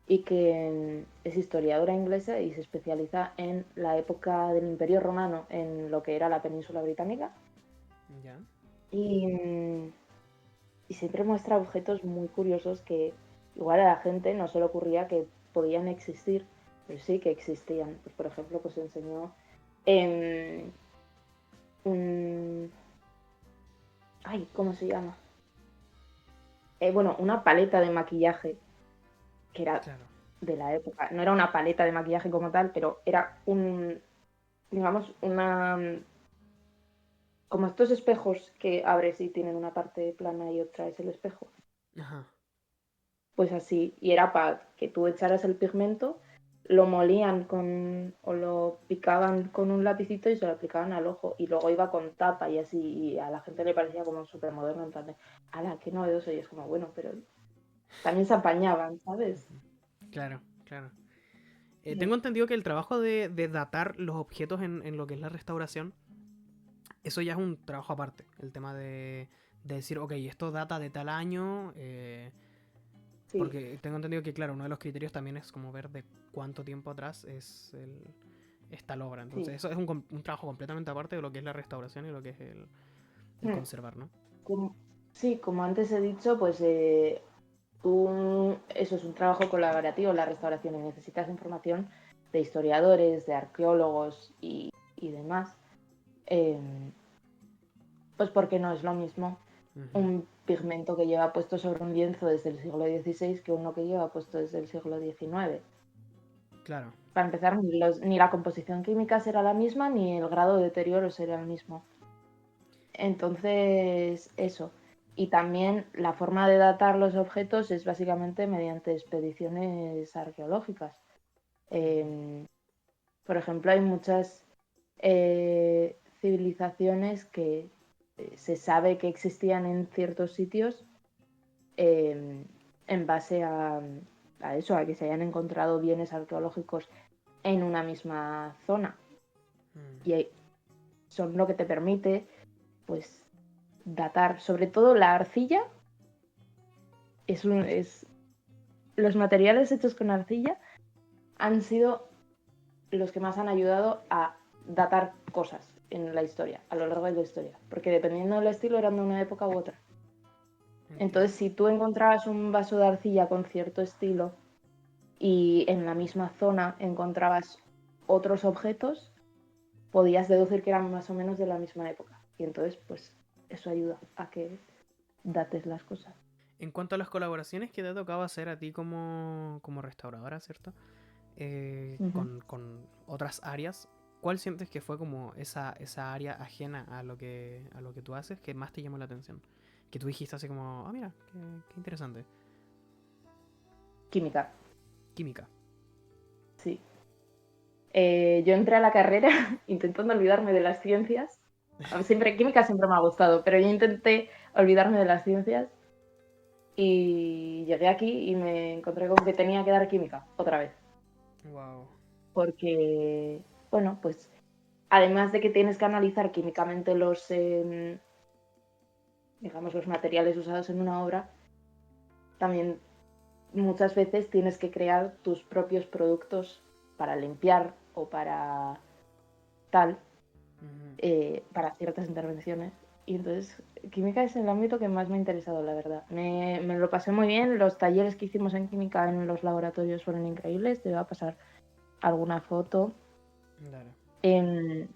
y que es historiadora inglesa y se especializa en la época del Imperio Romano, en lo que era la península británica. Ya. Y, mm, y siempre muestra objetos muy curiosos que igual a la gente no se le ocurría que podían existir, pero sí que existían. Pues, por ejemplo, pues enseñó em, un... Ay, ¿cómo se llama? Bueno, una paleta de maquillaje que era Claro. de la época. No era una paleta de maquillaje como tal, pero era digamos, como estos espejos que abres y tienen una parte plana y otra es el espejo. Ajá. Pues así, y era para que tú echaras el pigmento, lo molían o lo picaban con un lapicito y se lo aplicaban al ojo, y luego iba con tapa y así, y a la gente le parecía como súper moderno, en plan de, ala, qué novedoso, y es como, bueno, pero también se apañaban, ¿sabes? Claro, claro. Mm. Tengo entendido que el trabajo de datar los objetos en lo que es la restauración, eso ya es un trabajo aparte. El tema de decir, ok, esto data de tal año. Sí. Porque tengo entendido que, claro, uno de los criterios también es como ver de cuánto tiempo atrás es tal obra. Entonces, Sí. eso es un trabajo completamente aparte de lo que es la restauración y lo que es el Mm. conservar, ¿no? Como- sí, como antes he dicho, pues eso es un trabajo colaborativo, la restauración, y necesitas información de historiadores, de arqueólogos y demás. Eh, pues porque no es lo mismo Ujú. un pigmento que lleva puesto sobre un lienzo desde el siglo XVI que uno que lleva puesto desde el siglo XIX. Claro. Para empezar, ni la composición química será la misma, ni el grado de deterioro será el mismo. Entonces, eso. Y también la forma de datar los objetos es básicamente mediante expediciones arqueológicas. Eh, por ejemplo, hay muchas civilizaciones que se sabe que existían en ciertos sitios eh, en base a eso, a que se hayan encontrado bienes arqueológicos en una misma zona. Mm. Y son lo que te permite, pues, datar. Sobre todo la arcilla es los materiales hechos con arcilla han sido los que más han ayudado a datar cosas en la historia, a lo largo de la historia, porque dependiendo del estilo eran de una época u otra. Entonces, Entiendo. si tú encontrabas un vaso de arcilla con cierto estilo y en la misma zona encontrabas otros objetos, podías deducir que eran más o menos de la misma época. Y entonces, pues, eso ayuda a que dates las cosas. En cuanto a las colaboraciones que te ha tocado hacer a ti como restauradora, ¿cierto? Ujú. Con otras áreas, ¿cuál sientes que fue como esa área ajena a lo que tú haces que más te llamó la atención? Que tú dijiste así como, ah, mira, qué interesante. Química, Química. sí. Yo entré a la carrera intentando olvidarme de las ciencias. Siempre química siempre me ha gustado, pero yo intenté olvidarme de las ciencias y llegué aquí y me encontré con que tenía que dar química otra vez. Wow. Porque, bueno, pues además de que tienes que analizar químicamente digamos, los materiales usados en una obra, también muchas veces tienes que crear tus propios productos para limpiar o para tal, Ujú. para ciertas intervenciones. Y entonces, química es el ámbito que más me ha interesado, la verdad. Me lo pasé muy bien. Los talleres que hicimos en química en los laboratorios fueron increíbles. Te voy a pasar alguna foto. Claro. En,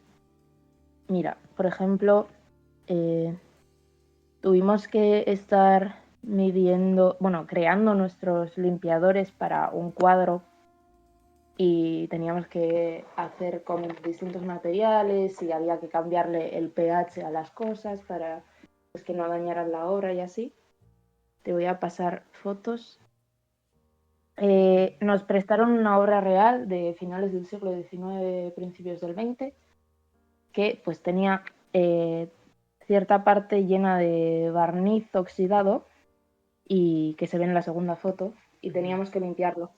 mira, por ejemplo, eh, tuvimos que estar midiendo, bueno, creando nuestros limpiadores para un cuadro y teníamos que hacer con distintos materiales y había que cambiarle el pH a las cosas para pues, que no dañaran la obra y así. Te voy a pasar fotos. Nos prestaron una obra real de finales del siglo XIX, principios del XX, que pues tenía cierta parte llena de barniz oxidado y que se ve en la segunda foto y Ujú. teníamos que limpiarlo.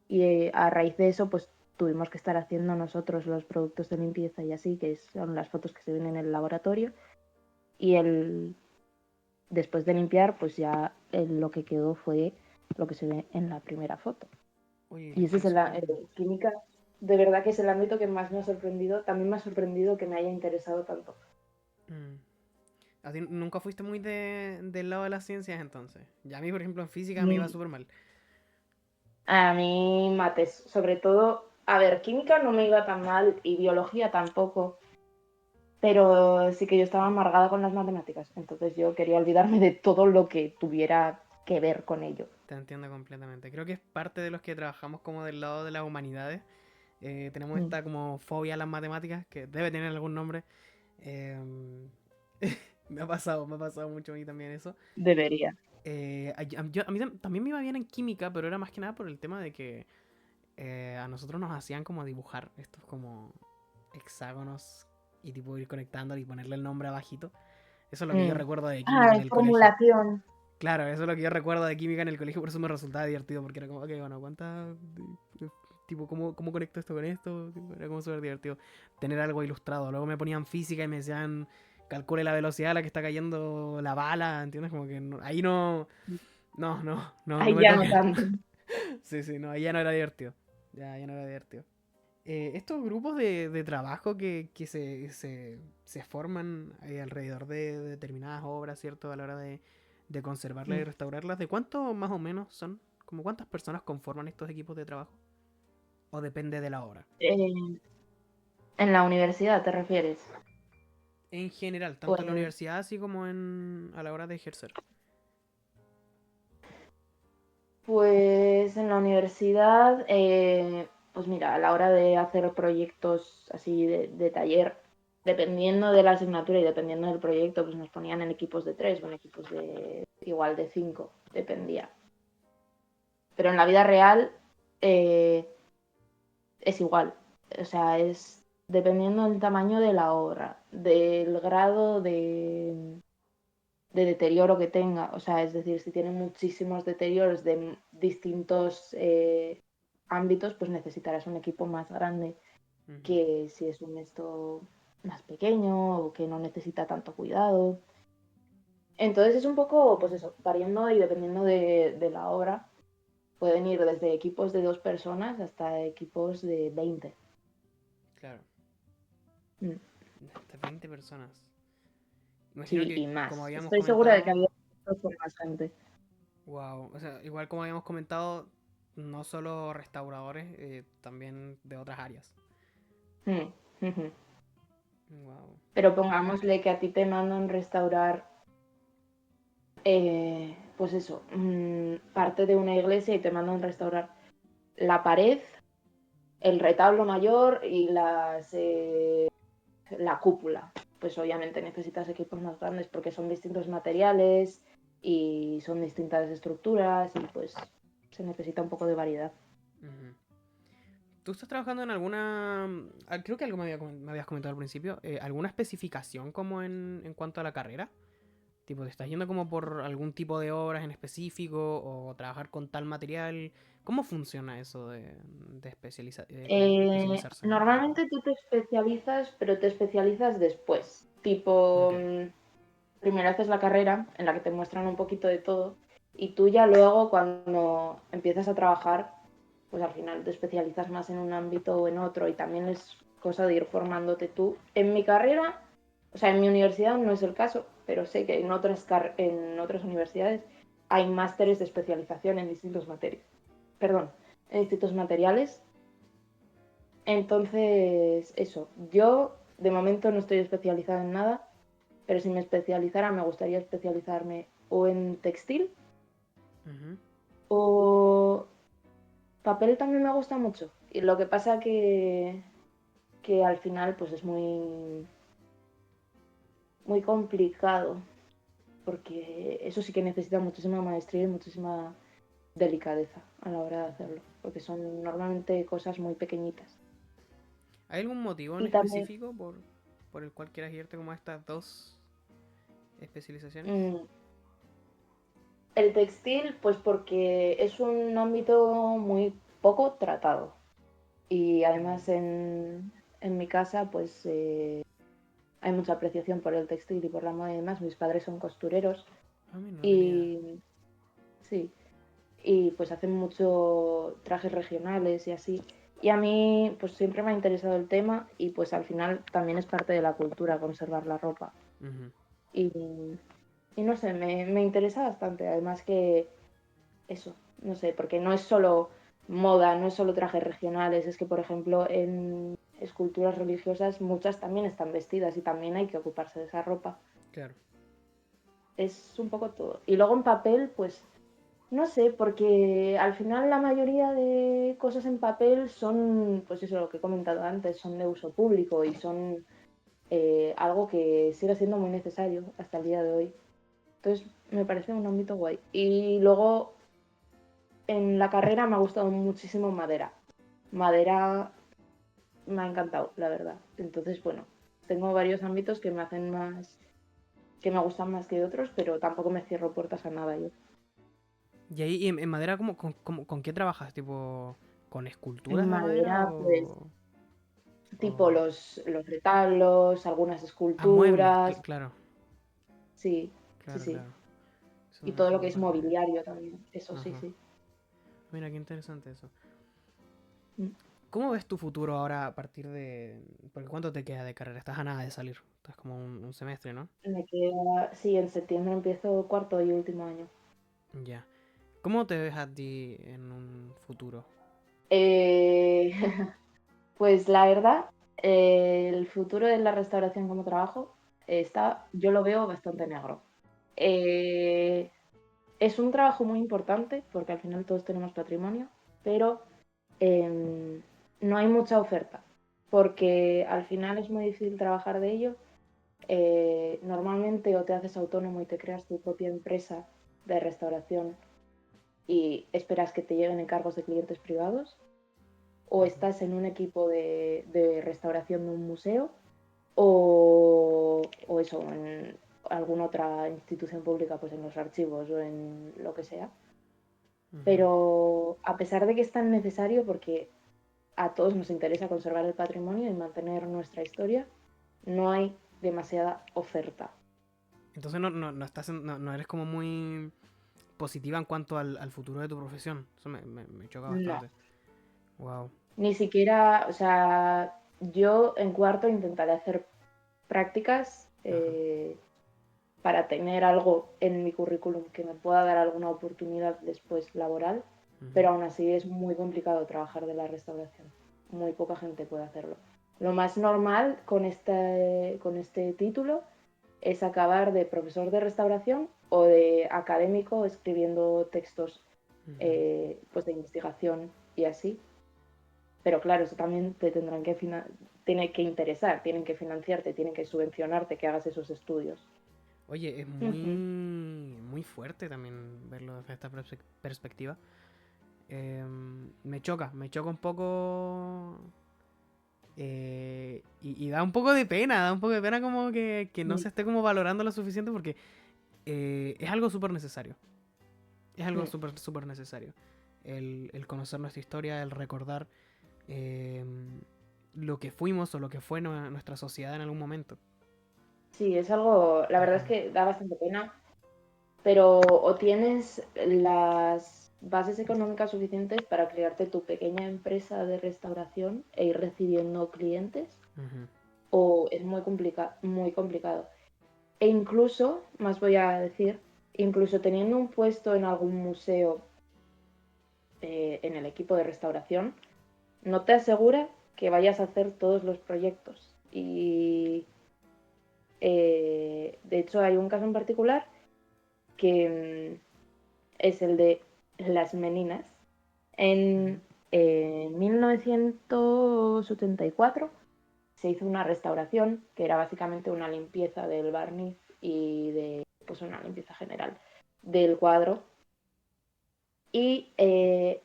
Y a raíz de eso, pues tuvimos que estar haciendo nosotros los productos de limpieza y así, que son las fotos que se ven en el laboratorio. Y después de limpiar, pues ya lo que quedó fue lo que se ve en la primera foto. Oye, Y ese es súper. química, de verdad que es el ámbito que más me ha sorprendido. También me ha sorprendido que me haya interesado tanto. Mm. ¿A ti nunca fuiste muy del lado de las ciencias entonces? Ya a mí, por ejemplo, en física me iba Mm, súper mal. A mí mates, sobre todo, a ver, química no me iba tan mal y biología tampoco, pero sí que yo estaba amargada con las matemáticas, entonces yo quería olvidarme de todo lo que tuviera que ver con ello. Te entiendo completamente. Creo que es parte de los que trabajamos como del lado de las humanidades. Tenemos Mm, esta como fobia a las matemáticas, que debe tener algún nombre. Em, me ha pasado mucho a mí también eso. Debería. A mí también me iba bien en química, pero era más que nada por el tema de que a nosotros nos hacían como dibujar estos como hexágonos y tipo ir conectándolo y ponerle el nombre abajito. Eso es lo que yo Mm. recuerdo de química Ah, en es el colegio. formulación. Claro, eso es lo que yo recuerdo de química en el colegio, por eso me resultaba divertido, porque era como, ok, bueno, ¿cuántas... tipo, cómo conecto esto con esto? Tipo, era como súper divertido tener algo ilustrado. Luego me ponían física y me decían, calcule la velocidad a la que está cayendo la bala, ¿entiendes? Como que ahí no Ay, me ya no tocan. tanto. Sí, sí, no, ahí ya no era divertido. Ya no era divertido. Estos grupos de trabajo que se forman alrededor de determinadas obras, ¿cierto? A la hora de conservarlas y Mm. restaurarlas, ¿de cuánto más o menos son? ¿Como cuántas personas conforman estos equipos de trabajo? ¿O depende de la obra? Eh, ¿En la universidad te refieres? En general, tanto en la Pues, universidad así como a la hora de ejercer. pues en la universidad, pues mira, a la hora de hacer proyectos así de taller, dependiendo de la asignatura y dependiendo del proyecto, pues nos ponían en equipos de tres o en equipos de igual de cinco, dependía. Pero en la vida real eh, es igual. O sea, es dependiendo del tamaño de la obra, del grado de deterioro que tenga. O sea, es decir, si tiene muchísimos deterioros de distintos ámbitos, pues necesitarás un equipo más grande Ujú. que si es un esto más pequeño o que no necesita tanto cuidado. Entonces es un poco, pues eso, variando y dependiendo de la obra. Pueden ir desde equipos de 2 personas hasta equipos de 20. Claro, Mm. hasta 20 personas. Imagino Sí, que, y como más. habíamos Estoy segura de que había comentado, equipos con más gente. wow, o sea, igual como habíamos comentado, no solo restauradores, también de otras áreas. Mm, ujú. Wow. Pero pongámosle que a ti te mandan restaurar pues eso, parte de una iglesia y te mandan a restaurar la pared, el retablo mayor y la cúpula. Pues obviamente necesitas equipos más grandes porque son distintos materiales y son distintas estructuras y pues se necesita un poco de variedad. Ujú. ¿Tú estás trabajando en alguna... creo que algo me habías comentado al principio, alguna especificación como en cuanto a la carrera? Tipo, ¿te estás yendo como por algún tipo de obras en específico o trabajar con tal material? ¿Cómo funciona eso como especializarse en la carrera? Normalmente tú te especializas, pero te especializas después. Tipo, Ok, primero haces la carrera en la que te muestran un poquito de todo y tú ya luego cuando empiezas a trabajar, pues al final te especializas más en un ámbito o en otro y también es cosa de ir formándote tú. En mi carrera, o sea, en mi universidad no es el caso, pero sé que en otras universidades hay másteres de especialización en distintos perdón, en distintos materiales. Entonces, eso, yo de momento no estoy especializada en nada, pero si me especializara me gustaría especializarme o en textil ujú, o papel también me gusta mucho. Y lo que pasa que al final pues es muy complicado porque eso sí que necesita muchísima maestría y muchísima delicadeza a la hora de ujú. hacerlo, porque son normalmente cosas muy pequeñitas. ¿Hay algún motivo en Y también específico por el cual quieras irte como a estas dos especializaciones? mm, el textil, pues porque es un ámbito muy poco tratado. Y además Mm. en mi casa, pues hay mucha apreciación por el textil y por la moda y demás. Mis padres son costureros Ah, mira, no tenía... y sí, y pues hacen mucho trajes regionales y así. Y a mí pues siempre me ha interesado el tema y pues al final también es parte de la cultura conservar la ropa. Ujú. Y, y no sé, me interesa bastante. Además que eso, no sé, porque no es solo moda, no es solo trajes regionales, es que por ejemplo en esculturas religiosas muchas también están vestidas y también hay que ocuparse de esa ropa. Claro. Es un poco todo. Y luego en papel, pues no sé, porque al final la mayoría de cosas en papel son, pues eso, lo que he comentado antes, son de uso público y son algo que sigue siendo muy necesario hasta el día de hoy. Entonces me parece un ámbito guay. Y luego en la carrera me ha gustado muchísimo madera. Madera me ha encantado, la verdad. Entonces, bueno, tengo varios ámbitos que me hacen más, que me gustan más que otros, pero tampoco me cierro puertas a nada yo. ¿Y ahí en madera con qué trabajas? ¿Tipo con esculturas En de madera madera, pues, tipo o... los retablos, algunas Ah, muebles, esculturas, claro, sí, sí, claro, sí. claro. Y Eso todo lo que me es parece... mobiliario también, eso sí, Ajá. sí. Mira, qué interesante eso. Mm. ¿Cómo ves tu futuro ahora a partir de... Porque ¿cuánto te queda de carrera? Estás a nada de salir. Estás como un semestre, ¿no? Me queda, sí, en septiembre empiezo cuarto y último año. Ya. ¿Cómo te ves a ti en un futuro? Eh, Pues la verdad, el futuro de la restauración como trabajo yo lo veo bastante negro. Eh, es un trabajo muy importante porque al final todos tenemos patrimonio, pero em, no hay mucha oferta porque al final es muy difícil trabajar de ello. Normalmente o te haces autónomo y te creas tu propia empresa de restauración y esperas que te lleguen encargos de clientes privados o Ujú, estás en un equipo de restauración de un museo o eso, en alguna otra institución pública, pues en los archivos o en lo que sea. ujú. Pero a pesar de que es tan necesario, porque a todos nos interesa conservar el patrimonio y mantener nuestra historia, no hay demasiada oferta. Entonces no eres como muy positiva en cuanto al futuro de tu profesión. Eso me choca No, bastante. Wow. ni siquiera, o sea, yo en cuarto intentaré hacer prácticas Ajá. para tener algo en mi currículum que me pueda dar alguna oportunidad después laboral, Ujú, pero aún así es muy complicado trabajar de la restauración. Muy poca gente puede hacerlo. Lo más normal con este título es acabar de profesor de restauración o de académico escribiendo textos Ujú. pues de investigación y así. Pero claro, eso también te tendrán que tiene que interesar, tienen que financiarte, tienen que subvencionarte que hagas esos estudios. Oye, es Ujú. muy fuerte también verlo desde esta perspectiva. Me choca un poco. Y da un poco de pena, da un poco de pena como que no Mm, se esté como valorando lo suficiente porque es algo súper necesario. Es algo mm. súper necesario. El conocer nuestra historia, el recordar eh, lo que fuimos o lo que fue nuestra sociedad en algún momento. Sí, es algo, la verdad es Ujú, que da bastante pena, pero o tienes las bases económicas suficientes para crearte tu pequeña empresa de restauración e ir recibiendo clientes, ujú, o es muy complicado. E incluso, más voy a decir, incluso teniendo un puesto en algún museo en el equipo de restauración, no te asegura que vayas a hacer todos los proyectos. Y de hecho hay un caso en particular que es el de las Meninas. ujú, En 1974 se hizo una restauración que era básicamente una limpieza del barniz y de pues una limpieza general del cuadro. Y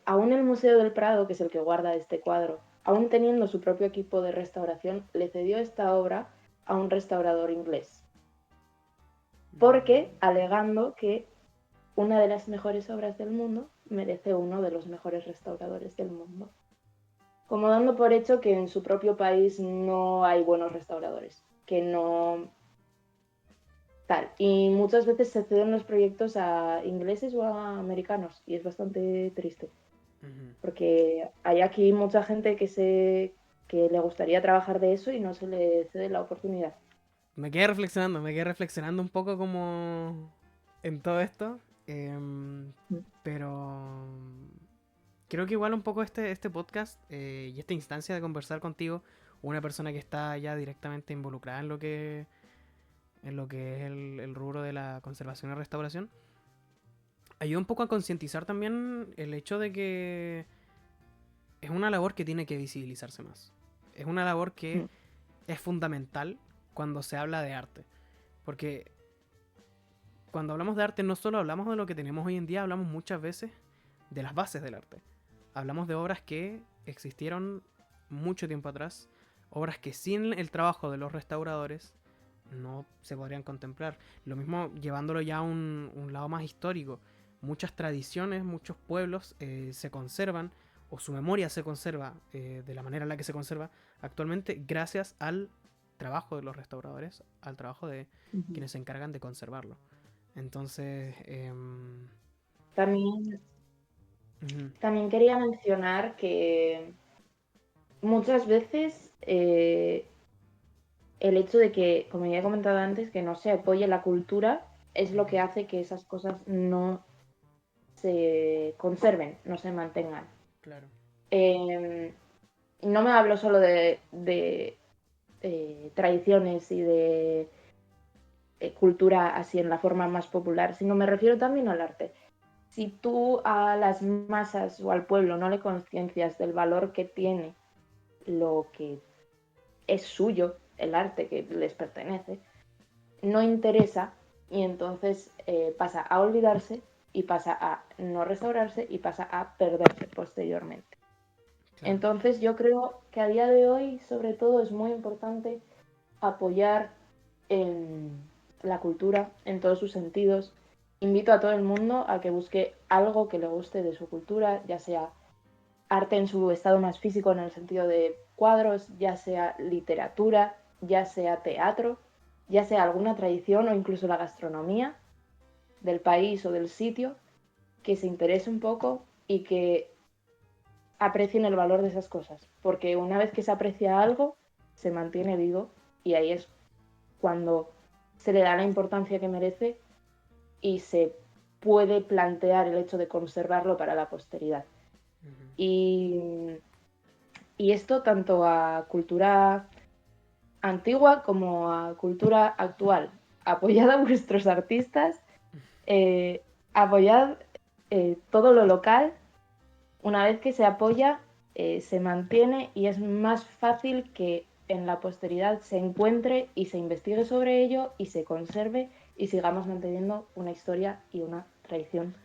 aún el Museo del Prado, que es el que guarda este cuadro, aún teniendo su propio equipo de restauración, le cedió esta obra a un restaurador inglés, porque mm, alegando que una de las mejores obras del mundo merece uno de los mejores restauradores del mundo. Como dando por hecho que en su propio país no hay buenos restauradores, que no tal. Y muchas veces se ceden los proyectos a ingleses o a americanos y es bastante triste, ujú. porque hay aquí mucha gente que le gustaría trabajar de eso y no se le cede la oportunidad. Me quedé reflexionando un poco como en todo esto. Pero creo que igual un poco este podcast y esta instancia de conversar contigo, una persona que está ya directamente involucrada en lo que es el rubro de la conservación y restauración, ayuda un poco a concientizar también el hecho de que es una labor que tiene que visibilizarse más. Es una labor que es fundamental cuando se habla de arte. Porque cuando hablamos de arte no solo hablamos de lo que tenemos hoy en día, hablamos muchas veces de las bases del arte. Hablamos de obras que existieron mucho tiempo atrás, obras que sin el trabajo de los restauradores no se podrían contemplar. Lo mismo llevándolo ya a un lado más histórico. Muchas tradiciones, muchos pueblos se conservan o su memoria se conserva de la manera en la que se conserva actualmente gracias al trabajo de los restauradores, al trabajo de quienes se encargan de conservarlo. Entonces, También, ujú, también quería mencionar que muchas veces el hecho de que, como ya he comentado antes, que no se apoye la cultura es lo que ujú, hace que esas cosas no se conserven, no se mantengan. claro. Eh, no me hablo solo de tradiciones y de cultura así en la forma más popular, sino me refiero también al arte. Si tú a las masas o al pueblo no le conciencias del valor que tiene lo que es suyo, el arte que les pertenece, no interesa y entonces pasa a olvidarse y pasa a no restaurarse y pasa a perderse posteriormente. Claro. Entonces yo creo que a día de hoy sobre todo es muy importante apoyar en la cultura en todos sus sentidos. Invito a todo el mundo a que busque algo que le guste de su cultura, ya sea arte en su estado más físico en el sentido de cuadros, ya sea literatura, ya sea teatro, ya sea alguna tradición o incluso la gastronomía del país o del sitio, que se interese un poco y que aprecien el valor de esas cosas, porque una vez que se aprecia algo, se mantiene vivo y ahí es cuando se le da la importancia que merece y se puede plantear el hecho de conservarlo para la posteridad. Ujú. Y, y esto tanto a cultura antigua como a cultura actual. Apoyad a vuestros artistas Apoyad todo lo local. Una vez que se apoya, se mantiene y es más fácil que en la posteridad se encuentre y se investigue sobre ello y se conserve y sigamos manteniendo una historia y una tradición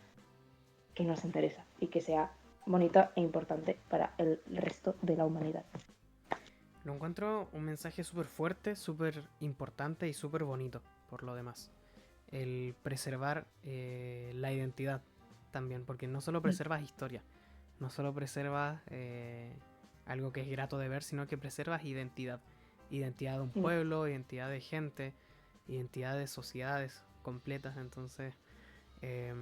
que nos interesa y que sea bonita e importante para el resto de la humanidad. Lo encuentro un mensaje súper fuerte, súper importante y súper bonito, por lo demás. El preservar la identidad también, porque no solo preservas historia, no solo preservas algo que es grato de ver, sino que preservas identidad. Identidad de un pueblo, identidad de gente, identidad de sociedades completas. Entonces, eh,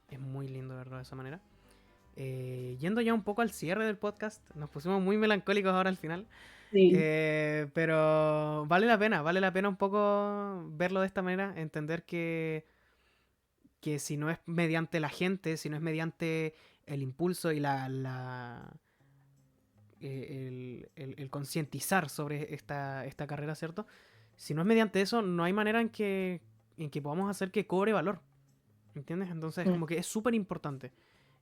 es muy lindo verlo de esa manera. Yendo ya un poco al cierre del podcast, nos pusimos muy melancólicos ahora al final. Sí. Pero vale la pena un poco verlo de esta manera, entender que si no es mediante la gente, si no es mediante el impulso y el concientizar sobre esta carrera, ¿cierto? Si no es mediante eso, no hay manera en que podamos hacer que cobre valor, ¿entiendes? Entonces, como que es súper importante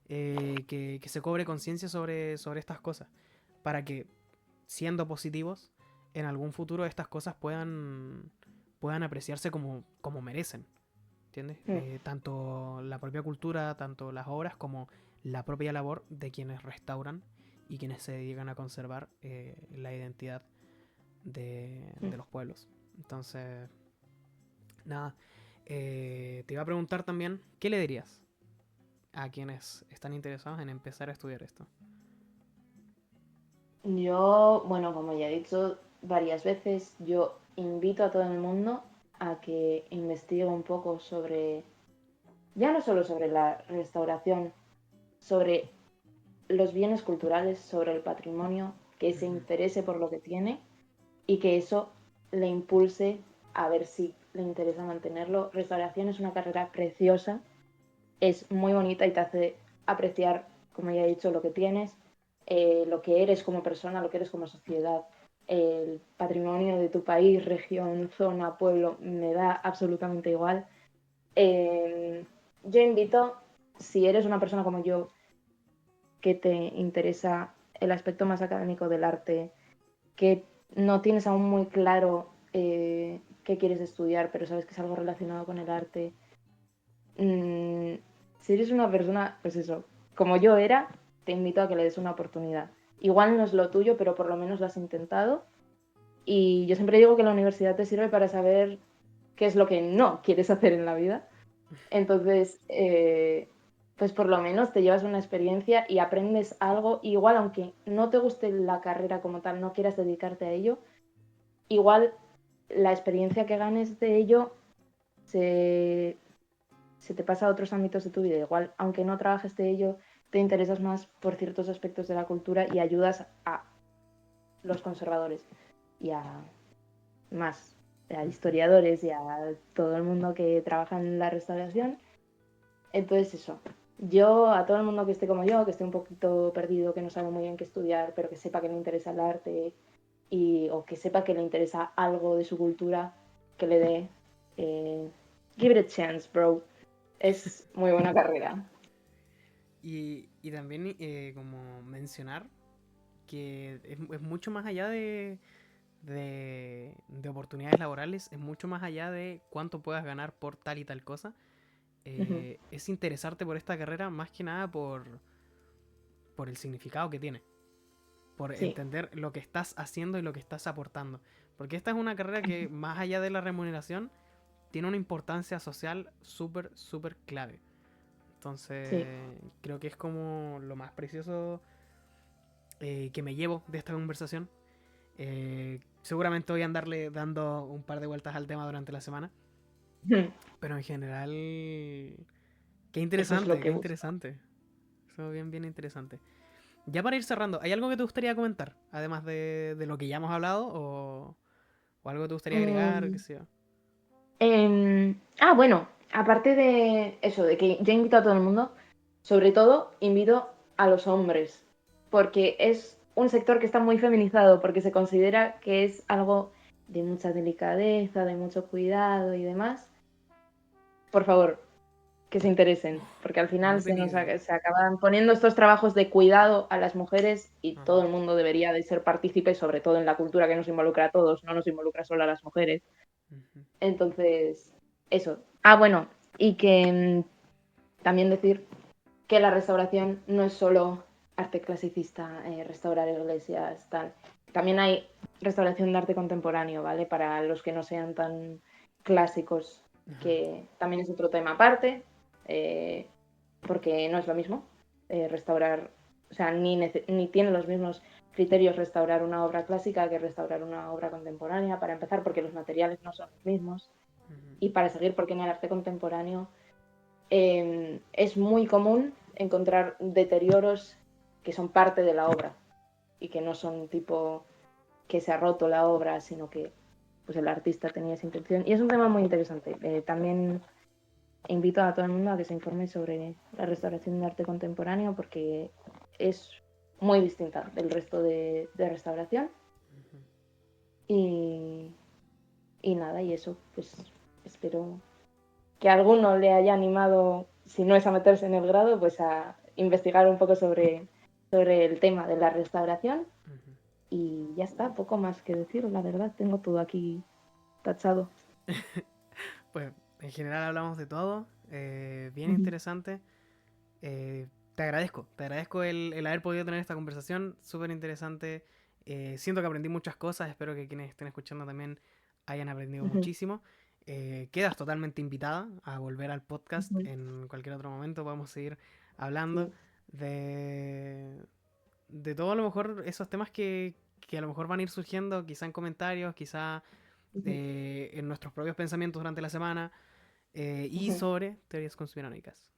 que se cobre conciencia sobre estas cosas, para que, siendo positivos, en algún futuro estas cosas puedan apreciarse como merecen. ¿Entiendes? Tanto la propia cultura, tanto las obras, como la propia labor de quienes restauran y quienes se dedican a conservar la identidad de los pueblos. Entonces, nada. Te iba a preguntar también, ¿qué le dirías a quienes están interesados en empezar a estudiar esto? Yo, bueno, como ya he dicho varias veces, yo invito a todo el mundo a que investigue un poco sobre, ya no solo sobre la restauración, sobre los bienes culturales, sobre el patrimonio, que se Ujú. interese por lo que tiene y que eso le impulse a ver si le interesa mantenerlo. Restauración es una carrera preciosa, es muy bonita y te hace apreciar, como ya he dicho, lo que tienes, lo que eres como persona, lo que eres como sociedad, el patrimonio de tu país, región, zona, pueblo, me da absolutamente igual. Yo invito, si eres una persona como yo, que te interesa el aspecto más académico del arte, que no tienes aún muy claro qué quieres estudiar, pero sabes que es algo relacionado con el arte. Mm, si eres una persona, pues eso, como yo era, te invito a que le des una oportunidad. Igual no es lo tuyo, pero por lo menos lo has intentado. Y yo siempre digo que la universidad te sirve para saber qué es lo que no quieres hacer en la vida. Entonces, pues por lo menos te llevas una experiencia y aprendes algo. Igual, aunque no te guste la carrera como tal, no quieras dedicarte a ello, igual la experiencia que ganes de ello se, se te pasa a otros ámbitos de tu vida. Igual, aunque no trabajes de ello, te interesas más por ciertos aspectos de la cultura y ayudas a los conservadores y más a Ujú. historiadores y a todo el mundo que trabaja en la restauración. Entonces eso, yo a todo el mundo que esté como yo, que esté un poquito perdido, que no sabe muy bien qué estudiar, pero que sepa que le interesa el arte o que sepa que le interesa algo de su cultura, que le dé give it a chance, bro. Es muy buena carrera. Y también como mencionar que es mucho más allá de oportunidades laborales, es mucho más allá de cuánto puedas ganar por tal y tal cosa. Es interesarte por esta carrera más que nada por el significado que tiene, por Sí. entender lo que estás haciendo y lo que estás aportando. Porque esta es una carrera que, más allá de la remuneración, tiene una importancia social súper, súper clave. Sí. Entonces, creo que es como lo más precioso que me llevo de esta conversación. Seguramente voy a andarle dando un par de vueltas al tema durante la semana. Pero en general, qué Eso es lo interesante, que qué busco. interesante. Eso bien, bien interesante. Ya para ir cerrando, ¿hay algo que te gustaría comentar? Además de lo que ya hemos hablado, o algo que te gustaría agregar, qué Mm, sé yo. bueno, aparte de eso, de que yo invito a todo el mundo, sobre todo invito a los hombres, porque es un sector que está muy feminizado, porque se considera que es algo de mucha delicadeza, de mucho cuidado y demás. por favor, que se interesen, porque al No final tenía idea. se acaban poniendo estos trabajos de cuidado a las mujeres y todo Ajá. el mundo debería de ser partícipe, sobre todo en la cultura que nos involucra a todos, no nos involucra solo a las mujeres. Ujú. Entonces, eso. Ah, bueno, y que también decir que la restauración no es solo arte clasicista, restaurar iglesias, tal. También hay restauración de arte contemporáneo, ¿vale? Para los que no sean tan clásicos, Ajá. que también es otro tema aparte, eh, porque no es lo mismo restaurar, o sea, ni tiene los mismos criterios restaurar una obra clásica que restaurar una obra contemporánea, para empezar, porque los materiales no son los mismos, Ujú. y para seguir, porque en el arte contemporáneo es muy común encontrar deterioros que son parte de la obra y que no son tipo que se ha roto la obra, sino que pues el artista tenía esa intención. Y es un tema muy interesante. También invito a todo el mundo a que se informe sobre la restauración de arte contemporáneo porque es muy distinta del resto de restauración. Ujú. Y, y nada, y eso, pues espero que a alguno le haya animado, si no es a meterse en el grado, pues a investigar un poco sobre el tema de la restauración. Ujú. Y ya está, poco más que decir, la verdad, tengo todo aquí tachado. Pues en general hablamos de todo, bien Ujú, interesante. Te agradezco el haber podido tener esta conversación, súper interesante. Siento que aprendí muchas cosas, espero que quienes estén escuchando también hayan aprendido ujú, muchísimo. Quedas totalmente invitada a volver al podcast ujú. en cualquier otro momento, podemos seguir hablando Sí. de, de todo a lo mejor esos temas que a lo mejor van a ir surgiendo, quizá en comentarios, quizá Ujú, en nuestros propios pensamientos durante la semana. Y ujú. sobre teorías conspiranoicas.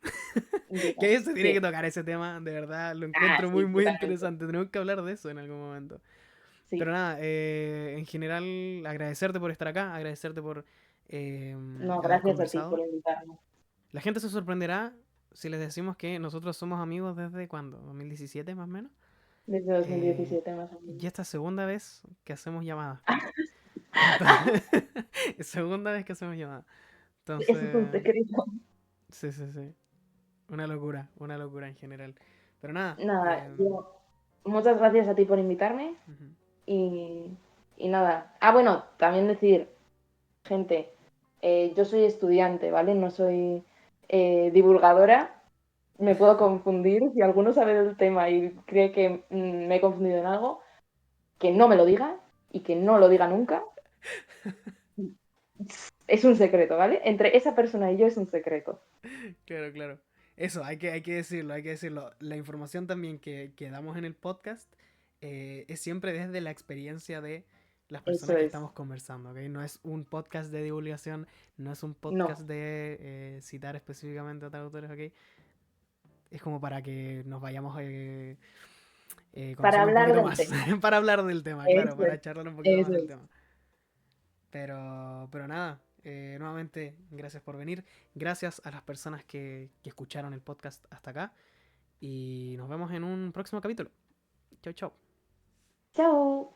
Diga, Que se tiene que sí. tocar ese tema, de verdad, lo Ah, encuentro muy, sí, muy totalmente. interesante. Tenemos que hablar de eso en algún momento. Sí. Pero nada, en general, agradecerte por estar acá, agradecerte por No, haber gracias a ti por conversado. invitarme. La gente se sorprenderá si les decimos que nosotros somos amigos desde cuándo, 2017 más o menos. Desde dos mil Eh, diecisiete más o y menos. esta segunda vez que hacemos llamada. Entonces, es segunda vez que hacemos llamada. Eso es un Entonces, secreto. sí, sí, sí. Una locura en general. Pero nada, Nada, muchas gracias a ti por invitarme ujú. y, y nada. Ah, bueno, también decir, gente, yo soy estudiante, ¿vale? No soy divulgadora. Me puedo confundir. Si alguno sabe del tema y cree que me he confundido en algo, que no me lo diga y que no lo diga nunca. Es un secreto, ¿vale? Entre esa persona y yo es un secreto. Claro, claro. Eso, hay que decirlo, hay que decirlo. La información también que damos en el podcast es siempre desde la experiencia de las Eso personas que es. estamos conversando, ¿ok? No es un podcast de divulgación, no es un No. podcast de citar específicamente a otros autores, ¿ok? Es como para que nos vayamos Para conociendo un hablar poquito del más, tema. para hablar del tema, claro, Eso es. para charlar un poquito más Eso del es. tema. Pero nada, nuevamente, gracias por venir. Gracias a las personas que escucharon el podcast hasta acá. Y nos vemos en un próximo capítulo. Chau, chau. Chao.